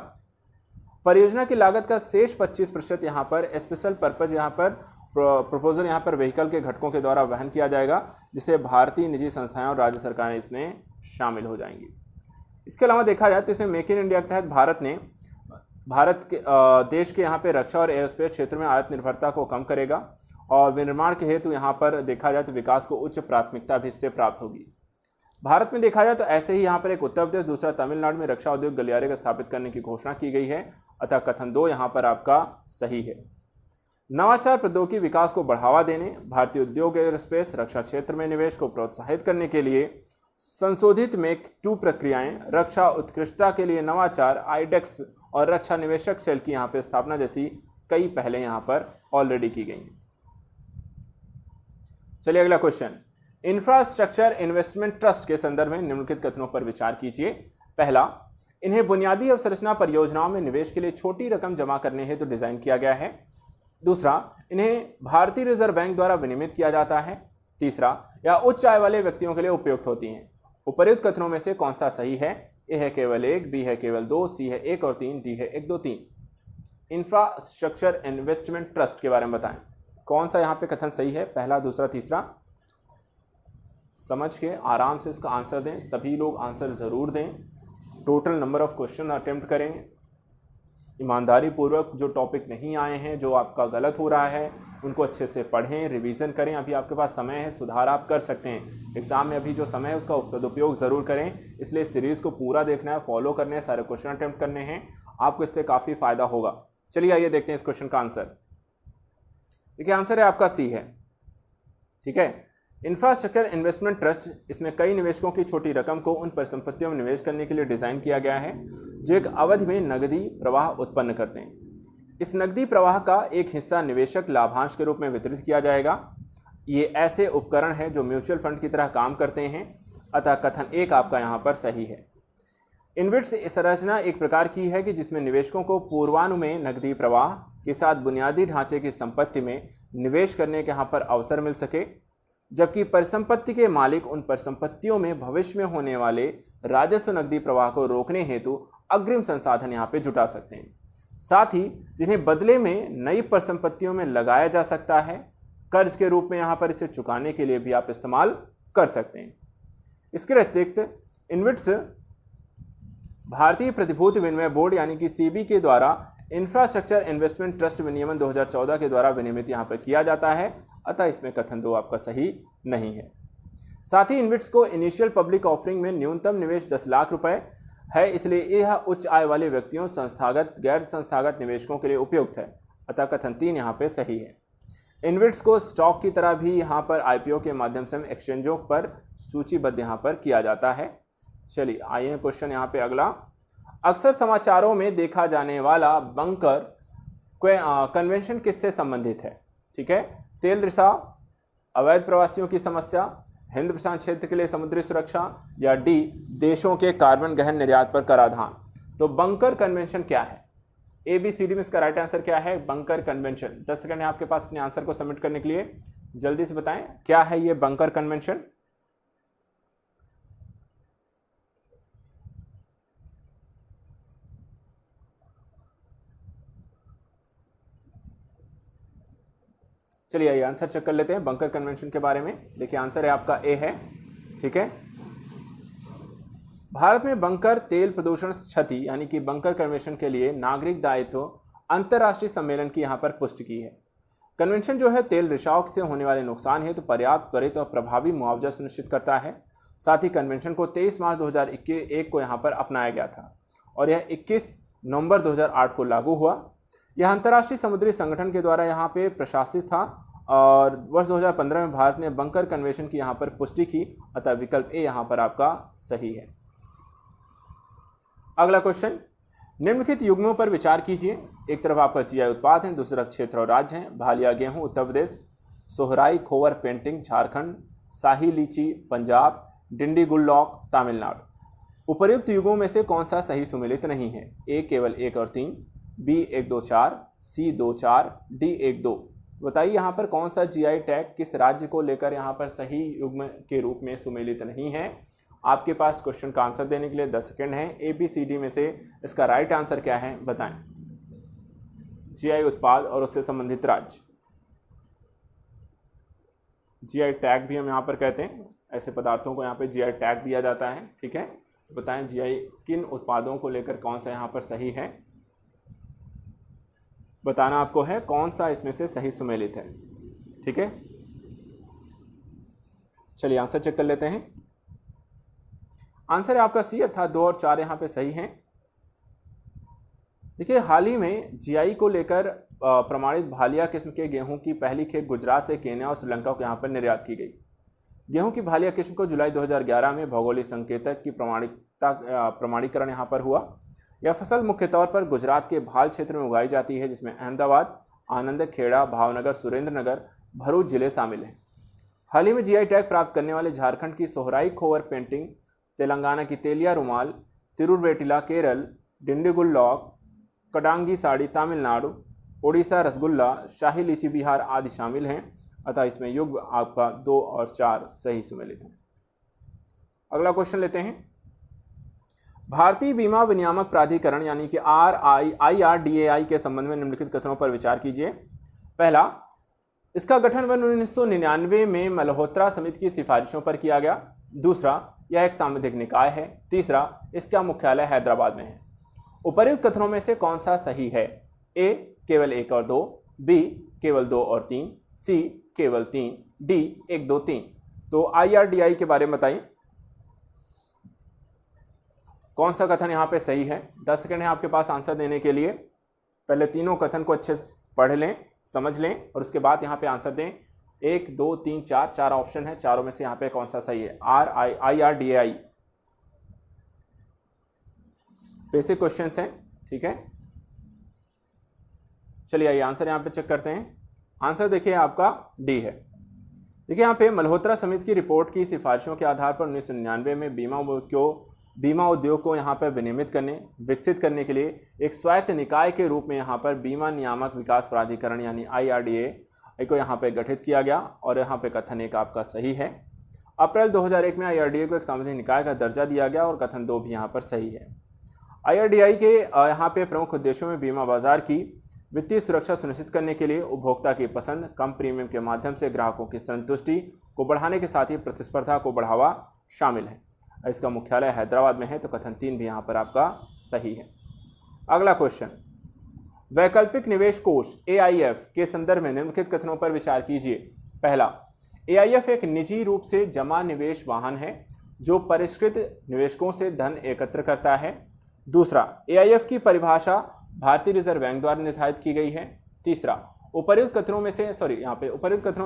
परियोजना की लागत का शेष 25% यहाँ पर स्पेशल पर्पज यहाँ पर प्रपोजल यहाँ पर व्हीकल के घटकों के द्वारा वहन किया जाएगा, जिसे भारतीय निजी संस्थाएं और राज्य सरकारें इसमें शामिल हो जाएंगी। इसके अलावा देखा जाए तो इसमें मेक इन इंडिया के तहत भारत के देश के यहाँ पे रक्षा और एरोस्पेस क्षेत्र में आत्मनिर्भरता को कम करेगा और विनिर्माण के हेतु यहाँ पर देखा जाए तो विकास को उच्च प्राथमिकता भी इससे प्राप्त होगी। भारत में देखा जाए तो ऐसे ही यहाँ पर एक उत्तर प्रदेश, दूसरा तमिलनाडु में रक्षा उद्योग गलियारे को स्थापित करने की घोषणा की गई है, अतः कथन 2 यहाँ पर आपका सही है। नवाचार प्रौद्योगिकी विकास को बढ़ावा देने, भारतीय उद्योग एरोस्पेस रक्षा क्षेत्र में निवेश को प्रोत्साहित करने के लिए संशोधित मेक 2 प्रक्रियाएं, रक्षा उत्कृष्टता के लिए नवाचार, आईडेक्स और रक्षा निवेशक सेल की यहाँ पर स्थापना जैसी कई पहले यहाँ पर ऑलरेडी की गई हैं। चलिए अगला क्वेश्चन, इंफ्रास्ट्रक्चर इन्वेस्टमेंट ट्रस्ट के संदर्भ में निम्नलिखित कथनों पर विचार कीजिए। पहला, इन्हें बुनियादी अवसंरचना परियोजनाओं में निवेश के लिए छोटी रकम जमा करने हेतु डिजाइन किया गया है। दूसरा, इन्हें भारतीय रिजर्व बैंक द्वारा विनियमित किया जाता है। तीसरा, यह उच्च आय वाले व्यक्तियों के लिए उपयुक्त होती हैं। उपर्युक्त कथनों में से कौन सा सही है? ए है केवल 1, बी है केवल 2, सी है 1 और 3, डी है 1, 2, 3। इंफ्रास्ट्रक्चर इन्वेस्टमेंट ट्रस्ट के बारे में बताएं, कौन सा यहाँ पे कथन सही है? पहला, दूसरा, तीसरा। समझ के आराम से इसका आंसर दें, सभी लोग आंसर ज़रूर दें। Total number of question attempt करें, ईमानदारी पूर्वक। जो टॉपिक नहीं आए हैं, जो आपका गलत हो रहा है, उनको अच्छे से पढ़ें, रिवीजन करें। अभी आपके पास समय है, सुधार आप कर सकते हैं। एग्जाम में अभी जो समय है उसका सदुपयोग ज़रूर करें। इसलिए सीरीज़ को पूरा देखना है, फॉलो करने हैं, सारे क्वेश्चन अटेम्प्ट करने हैं, आपको इससे काफ़ी फ़ायदा होगा। चलिए आइए देखते हैं इस क्वेश्चन का आंसर। देखिए आंसर है आपका सी है, ठीक है। इंफ्रास्ट्रक्चर इन्वेस्टमेंट ट्रस्ट, इसमें कई निवेशकों की छोटी रकम को उन परिसंपत्तियों में निवेश करने के लिए डिज़ाइन किया गया है जो एक अवधि में नकदी प्रवाह उत्पन्न करते हैं। इस नकदी प्रवाह का एक हिस्सा निवेशक लाभांश के रूप में वितरित किया जाएगा। ये ऐसे उपकरण हैं जो म्यूचुअल फंड की तरह काम करते हैं, अतः कथन 1 आपका यहाँ पर सही है। इन्वेट्स संरचना एक प्रकार की है कि जिसमें निवेशकों को पूर्वानुमेय नकदी प्रवाह के साथ बुनियादी ढांचे की संपत्ति में निवेश करने के यहाँ पर अवसर मिल सके, जबकि परिसंपत्ति के मालिक उन परिसंपत्तियों में भविष्य में होने वाले राजस्व नकदी प्रवाह को रोकने हेतु अग्रिम संसाधन यहाँ पे जुटा सकते हैं। साथ ही जिन्हें बदले में नई परिसंपत्तियों में लगाया जा सकता है, कर्ज के रूप में यहाँ पर इसे चुकाने के लिए भी आप इस्तेमाल कर सकते हैं। इसके अतिरिक्त इन्वेट्स भारतीय प्रतिभूति विनिमय बोर्ड यानी कि सीबी के द्वारा इंफ्रास्ट्रक्चर इन्वेस्टमेंट ट्रस्ट विनियमन 2014 के द्वारा विनियमित यहाँ पर किया जाता है, अतः इसमें कथन 2 आपका सही नहीं है। साथ ही इन्वेट्स को इनिशियल पब्लिक ऑफरिंग में न्यूनतम निवेश 10 लाख रुपए है, इसलिए यह उच्च आय वाले व्यक्तियों, संस्थागत, गैर संस्थागत निवेशकों के लिए उपयुक्त है, अतः कथन 3 यहाँ पे सही है। इन्वेट्स को स्टॉक की तरह भी यहाँ पर आईपीओ के माध्यम से एक्सचेंजों पर सूचीबद्ध यहाँ पर किया जाता है। चलिए आइए क्वेश्चन यहाँ पे अगला। अक्सर समाचारों में देखा जाने वाला बंकर कन्वेंशन किससे संबंधित है? ठीक है, तेल रिसाव, अवैध प्रवासियों की समस्या, हिंद प्रशांत क्षेत्र के लिए समुद्री सुरक्षा, या डी देशों के कार्बन गहन निर्यात पर कराधान। तो बंकर कन्वेंशन क्या है? ए बी सी डी में इसका राइट आंसर क्या है? Bunker convention. 10 सेकंड है आपके पास अपने आंसर को सबमिट करने के लिए, जल्दी से बताएं क्या है ये बंकर कन्वेंशन। चलिए आइए आंसर चेक कर लेते हैं बंकर कन्वेंशन के बारे में। देखिए आंसर है आपका ए है, ठीक है। भारत में बंकर तेल प्रदूषण क्षति यानी कि बंकर कन्वेंशन के लिए नागरिक दायित्व अंतर्राष्ट्रीय सम्मेलन की यहां पर पुष्टि की है। कन्वेंशन जो है तेल रिसाव से होने वाले नुकसान हेतु पर्याप्त, त्वरित और प्रभावी मुआवजा सुनिश्चित करता है। साथ ही कन्वेंशन को 23 मार्च 2021 को यहाँ पर अपनाया गया था और यह 21 नवंबर 2008 को लागू हुआ। यह अंतर्राष्ट्रीय समुद्री संगठन के द्वारा यहाँ पे प्रशासित था और वर्ष 2015 में भारत ने बंकर कन्वेंशन की यहाँ पर पुष्टि की, अतः विकल्प ए यहाँ पर आपका सही है। अगला क्वेश्चन, निम्नलिखित युग्मों पर विचार कीजिए। एक तरफ आपका जीआई उत्पाद है, दूसरी तरफ क्षेत्र और राज्य हैं। भालिया गेहूं उत्तर प्रदेश, सोहराई खोवर पेंटिंग झारखंड, शाही लीची पंजाब, डिंडी गुल्लौक तमिलनाडु। उपर्युक्त युगों में से कौन सा सही सुमेलित नहीं है? ए केवल 1 और 3, बी 1 2 4, सी 2 4, डी 1 2। बताइए यहाँ पर कौन सा जीआई टैग किस राज्य को लेकर यहाँ पर सही युग्म के रूप में सुमेलित नहीं है? आपके पास क्वेश्चन का आंसर देने के लिए 10 सेकेंड है। ए बी सी डी में से इसका राइट आंसर क्या है बताएं। जीआई उत्पाद और उससे संबंधित राज्य, जीआई टैग भी हम यहाँ पर कहते हैं, ऐसे पदार्थों को यहाँ पे जीआई टैग दिया जाता है। ठीक है, तो बताएं जीआई किन उत्पादों को लेकर कौन सा यहाँ पर सही है, बताना आपको है कौन सा इसमें से सही सुमेलित है। ठीक है, चलिए आंसर चेक कर लेते हैं। आंसर है आपका सी, अर्थात 2 और 4 यहाँ पे सही हैं। देखिए, हाल ही में जीआई को लेकर प्रमाणित भालिया किस्म के गेहूं की पहली खेप गुजरात से केन्या और श्रीलंका को यहाँ पर निर्यात की गई। गेहूं की भालिया किस्म को जुलाई 2011 में भौगोलिक संकेतक की प्रमाणीकरण यहाँ पर हुआ। यह फसल मुख्य तौर पर गुजरात के भाल क्षेत्र में उगाई जाती है, जिसमें अहमदाबाद, आनंद, खेड़ा, भावनगर, सुरेंद्रनगर, भरूच जिले शामिल हैं। हाल ही में जीआई टैग प्राप्त करने वाले झारखंड की सोहराई खोवर पेंटिंग, तेलंगाना की तेलिया रुमाल, तिरुवेटिला केरल, डिंडीगुल लॉक, कडांगी साड़ी तमिलनाडु, ओडिशा रसगुल्ला, शाही लीची बिहार आदि शामिल हैं। अतः इसमें युग्म आपका 2 और 4 सही सुमेलित हैं। अगला क्वेश्चन लेते हैं। भारतीय बीमा विनियामक प्राधिकरण यानी कि IRDAI के संबंध में निम्नलिखित कथनों पर विचार कीजिए। पहला, इसका गठन 1999 में मल्होत्रा समिति की सिफारिशों पर किया गया। दूसरा, यह एक सांविधिक निकाय है। तीसरा, इसका मुख्यालय हैदराबाद में है। उपर्युक्त कथनों में से कौन सा सही है? ए केवल 1 और 2, बी केवल 2 और 3, सी केवल 3, डी 1 2 3। तो IRDAI के बारे में बताइए कौन सा कथन यहाँ पे सही है। 10 सेकंड है आपके पास आंसर देने के लिए। पहले तीनों कथन को अच्छे से पढ़ लें, समझ लें और उसके बाद यहाँ पे आंसर दें। 1 2 3 4 4 ऑप्शन है, चारों में से यहाँ पे कौन सा सही है? IRDAI बेसिक क्वेश्चंस हैं। ठीक है, चलिए आइए आंसर यहाँ पे चेक करते हैं। आंसर देखिए आपका डी है। देखिए यहाँ पे मल्होत्रा समिति की रिपोर्ट की सिफारिशों के आधार पर 1999 में बीमा उद्योग को यहाँ पर विनियमित करने, विकसित करने के लिए एक स्वायत्त निकाय के रूप में यहाँ पर बीमा नियामक विकास प्राधिकरण यानी IRDAI को यहाँ पे गठित किया गया और यहाँ पे कथन 1 आपका सही है। अप्रैल 2001 में IRDAI को एक सांविधिक निकाय का दर्जा दिया गया और कथन 2 भी यहाँ पर सही है। IRDAI के यहाँ पे प्रमुख उद्देश्यों में बीमा बाजार की वित्तीय सुरक्षा सुनिश्चित करने के लिए उपभोक्ता की पसंद, कम प्रीमियम के माध्यम से ग्राहकों की संतुष्टि को बढ़ाने के साथ ही प्रतिस्पर्धा को बढ़ावा शामिल है। इसका मुख्यालय हैदराबाद में है, तो कथन 3 भी यहाँ पर आपका सही है। अगला क्वेश्चन, वैकल्पिक निवेश कोष AIF के संदर्भ में निम्नलिखित कथनों पर विचार कीजिए। पहला, AIF एक निजी रूप से जमा निवेश वाहन है जो परिष्कृत निवेशकों से धन एकत्र करता है। दूसरा, AIF की परिभाषा भारतीय रिजर्व बैंक द्वारा निर्धारित की गई है। तीसरा, उपर्युक्त कथनों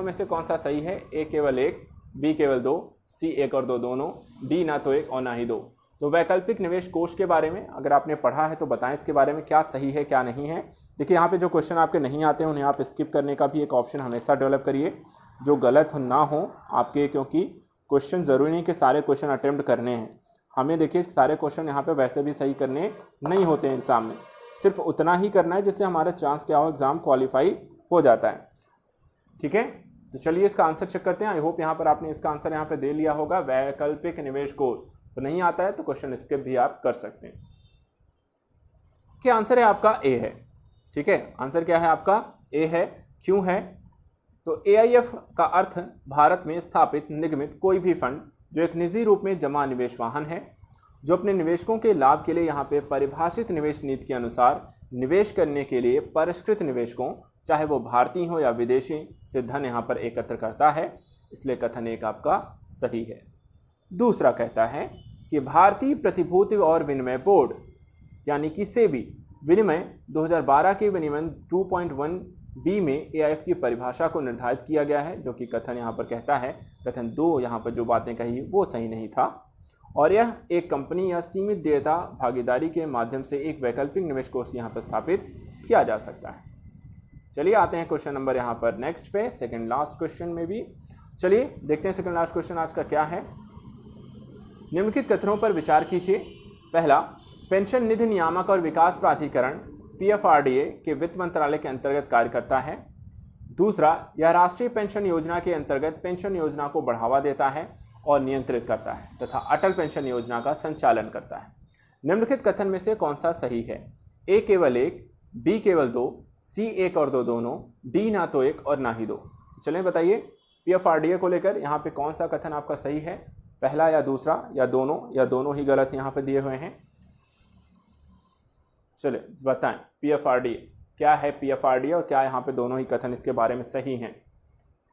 में से कौन सा सही है? ए केवल 1, बी केवल 2, सी 1 और 2 दोनों, डी ना तो 1 और ना ही 2। तो वैकल्पिक निवेश कोष के बारे में अगर आपने पढ़ा है तो बताएं इसके बारे में क्या सही है क्या नहीं है। देखिए यहाँ पे जो क्वेश्चन आपके नहीं आते हैं उन्हें आप स्किप करने का भी एक ऑप्शन हमेशा डेवलप करिए, जो गलत ना हो आपके, क्योंकि क्वेश्चन ज़रूरी नहीं कि सारे क्वेश्चन अटेम्प्ट करने हैं। हमें देखिए सारे क्वेश्चन यहाँ पे वैसे भी सही करने नहीं होते हैं एग्जाम में, सिर्फ उतना ही करना है जिससे हमारा चांस क्या हो, एग्जाम क्वालिफाई हो जाता है। ठीक है, तो चलिए इसका आंसर चेक करते हैं। आई होप यहाँ पर आपने इसका आंसर यहाँ पे दे लिया होगा, वैकल्पिक निवेश कोष। तो नहीं आता है तो क्वेश्चन स्किप भी आप कर सकते हैं। क्या आंसर है आपका ए है। ठीक है, आंसर क्या है आपका? ए है। क्यों है? तो AIF का अर्थ भारत में स्थापित निगमित कोई भी फंड जो एक निजी रूप में जमा निवेश वाहन है, जो अपने निवेशकों के लाभ के लिए यहाँ पे परिभाषित निवेश नीति के अनुसार निवेश करने के लिए परिष्कृत निवेशकों, चाहे वो भारतीय हो या विदेशी, से धन यहाँ पर एकत्र करता है। इसलिए कथन 1 आपका सही है। दूसरा कहता है कि भारतीय प्रतिभूति और विनिमय बोर्ड यानी कि सेबी विनिमय 2012 के विनियमन 2.1b में AIF की परिभाषा को निर्धारित किया गया है, जो कि कथन यहाँ पर कहता है। कथन 2 यहाँ पर जो बातें कही वो सही नहीं था। और यह एक कंपनी या सीमित देयता भागीदारी के माध्यम से एक वैकल्पिक निवेश कोष यहाँ पर स्थापित किया जा सकता है। चलिए आते हैं क्वेश्चन नंबर यहाँ पर नेक्स्ट पे, सेकंड लास्ट क्वेश्चन में भी। चलिए देखते हैं सेकंड लास्ट क्वेश्चन आज का क्या है। निम्नलिखित कथनों पर विचार कीजिए। पहला, पेंशन निधि नियामक और विकास प्राधिकरण PFRDA के वित्त मंत्रालय के अंतर्गत कार्य करता है। दूसरा, यह राष्ट्रीय पेंशन योजना के अंतर्गत पेंशन योजना को बढ़ावा देता है और नियंत्रित करता है तथा अटल पेंशन योजना का संचालन करता है। निम्नलिखित कथन में से कौन सा सही है? A केवल एक, B केवल दो, C एक और दो दोनों, D ना तो एक और ना ही दो। चलें बताइए PFRDA को लेकर यहाँ पे कौन सा कथन आपका सही है? पहला या दूसरा या दोनों ही गलत यहाँ पे दिए हुए हैं। चले बताएं PFRDA क्या है, PFRDA और क्या यहाँ पे दोनों ही कथन इसके बारे में सही हैं?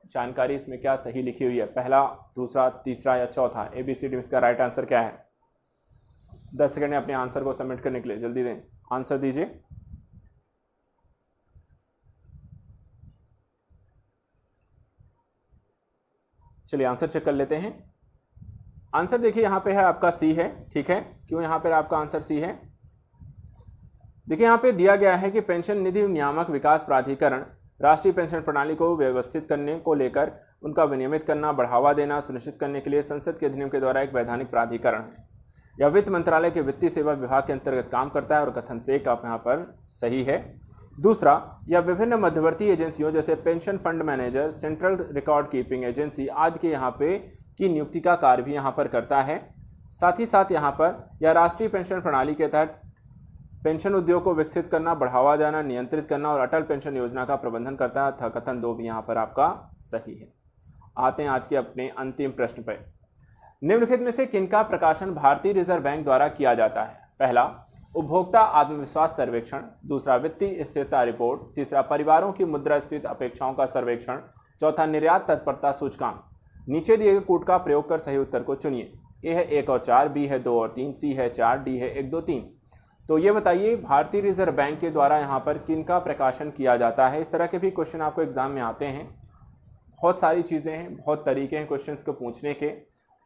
जानकारी इसमें क्या सही लिखी हुई है? पहला, दूसरा, तीसरा या चौथा? ABCD में इसका राइट आंसर क्या है? 10 सेकंड में अपने आंसर को सबमिट करने के लिए जल्दी दें, आंसर दीजिए। चलिए आंसर चेक कर लेते हैं। आंसर देखिए यहाँ पे है आपका C है, ठीक है। क्यों यहाँ पर आपका आंसर C है? देखिए यहाँ पे दिया गया है कि पेंशन निधि नियामक विकास प्राधिकरण राष्ट्रीय पेंशन प्रणाली को व्यवस्थित करने को लेकर उनका विनियमित करना, बढ़ावा देना सुनिश्चित करने के लिए संसद के अधिनियम के द्वारा एक वैधानिक प्राधिकरण है। यह वित्त मंत्रालय के वित्तीय सेवा विभाग के अंतर्गत काम करता है और कथन से आप यहाँ पर सही है। दूसरा, यह विभिन्न मध्यवर्ती एजेंसियों जैसे pension fund manager, central record keeping agency आदि के यहाँ पे की नियुक्ति का कार्य भी यहाँ पर करता है। साथ ही साथ यहाँ पर यह राष्ट्रीय पेंशन प्रणाली के तहत पेंशन उद्योग को विकसित करना, बढ़ावा देना, नियंत्रित करना और अटल पेंशन योजना का प्रबंधन करता है। कथन 2 भी यहाँ पर आपका सही है। आते हैं आज के अपने अंतिम प्रश्न पर। निम्नलिखित में से किनका प्रकाशन भारतीय रिजर्व बैंक द्वारा किया जाता है? पहला, उपभोक्ता आत्मविश्वास सर्वेक्षण। दूसरा, वित्तीय स्थिरता रिपोर्ट। तीसरा, परिवारों की मुद्रास्फीति अपेक्षाओं का सर्वेक्षण। चौथा, निर्यात तत्परता सूचकांक। नीचे दिए गए कूट का प्रयोग कर सही उत्तर को चुनिए। ए है 1 और 4, बी है 2 और 3, सी है 4, डी है 1 2 3। तो ये बताइए भारतीय रिजर्व बैंक के द्वारा यहाँ पर किनका प्रकाशन किया जाता है? इस तरह के भी क्वेश्चन आपको एग्जाम में आते हैं। बहुत सारी चीज़ें हैं, बहुत तरीके हैं क्वेश्चंस को पूछने के।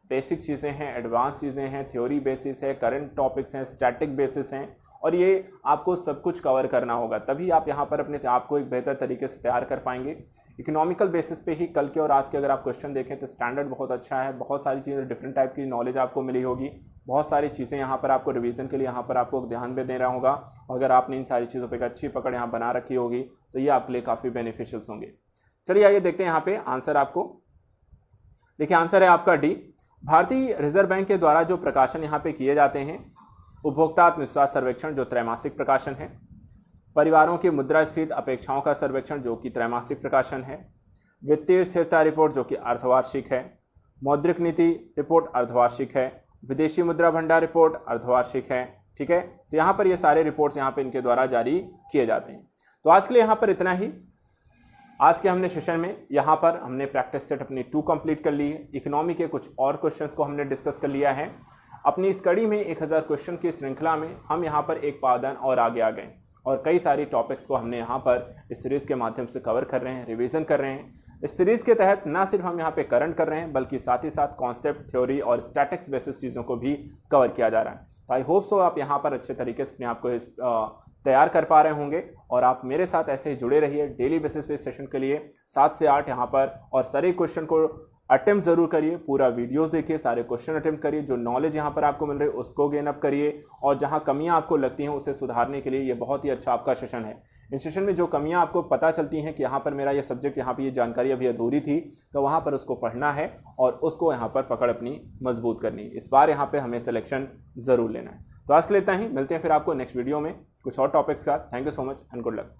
बेसिक चीज़ें हैं, एडवांस चीज़ें हैं, थ्योरी बेसिस है, करंट टॉपिक्स हैं, स्टैटिक बेसिस हैं और ये आपको सब कुछ कवर करना होगा, तभी आप यहाँ पर अपने आप को एक बेहतर तरीके से तैयार कर पाएंगे। इकोनॉमिकल बेसिस पे ही कल के और आज के अगर आप क्वेश्चन देखें तो स्टैंडर्ड बहुत अच्छा है। बहुत सारी चीज़ें, डिफरेंट टाइप की नॉलेज आपको मिली होगी। बहुत सारी चीज़ें यहाँ पर आपको रिवीजन के लिए यहाँ पर आपको ध्यान में देना होगा। अगर आपने इन सारी चीज़ों पर एक अच्छी पकड़ यहाँ बना रखी होगी तो ये आपके लिए काफ़ी बेनिफिशियल्स होंगे। चलिए आइए देखते हैं यहाँ पे आंसर आपको। देखिए आंसर है आपका डी। भारतीय रिजर्व बैंक के द्वारा जो प्रकाशन यहाँ पे किए जाते हैं, उपभोक्ता आत्मविश्वास सर्वेक्षण जो त्रैमासिक प्रकाशन है, परिवारों की मुद्रास्फीति अपेक्षाओं का सर्वेक्षण जो कि त्रैमासिक प्रकाशन है, वित्तीय स्थिरता रिपोर्ट जो कि अर्धवार्षिक है, मौद्रिक नीति रिपोर्ट अर्धवार्षिक है, विदेशी मुद्रा भंडार रिपोर्ट अर्धवार्षिक है। ठीक है, तो यहाँ पर ये सारे रिपोर्ट्स यहाँ पे इनके द्वारा जारी किए जाते हैं। तो आज के लिए यहाँ पर इतना ही। आज के हमने सेशन में यहाँ पर हमने प्रैक्टिस सेट अपनी 2 कंप्लीट कर ली है। इकोनॉमी के कुछ और क्वेश्चंस को हमने डिस्कस कर लिया है। अपनी इस कड़ी में 1000 क्वेश्चन की श्रृंखला में हम यहाँ पर एक पावदान और आगे आ गए और कई सारी टॉपिक्स को हमने यहाँ पर इस सीरीज़ के माध्यम से कवर कर रहे हैं, रिवीजन कर रहे हैं। इस सीरीज़ के तहत ना सिर्फ हम यहाँ पे करंट कर रहे हैं बल्कि साथ ही साथ कॉन्सेप्ट, थ्योरी और स्टैटिक्स बेसिस चीज़ों को भी कवर किया जा रहा है। तो आई होप सो आप यहाँ पर अच्छे तरीके से अपने आप को तैयार कर पा रहे होंगे और आप मेरे साथ ऐसे ही जुड़े रहिए डेली बेसिस पे सेशन के लिए 7 से 8 यहाँ पर, और सारे क्वेश्चन को अटेम्प्ट ज़रूर करिए, पूरा वीडियोस देखिए, सारे क्वेश्चन अटेम्प्ट करिए, जो नॉलेज यहाँ पर आपको मिल रही है उसको गेन अप करिए और जहाँ कमियाँ आपको लगती हैं उसे सुधारने के लिए ये बहुत ही अच्छा आपका सेशन है। इन सेशन में जो कमियाँ आपको पता चलती हैं कि यहाँ पर मेरा ये सब्जेक्ट, यहाँ पर ये जानकारी अभी अधूरी थी, तो वहाँ पर उसको पढ़ना है और उसको यहाँ पर पकड़ अपनी मजबूत करनी है। इस बार यहाँ पर हमें सिलेक्शन ज़रूर लेना है। तो आज के लिए इतना ही, मिलते हैं फिर आपको नेक्स्ट वीडियो में कुछ और टॉपिक्स का। Thank you so much and good luck.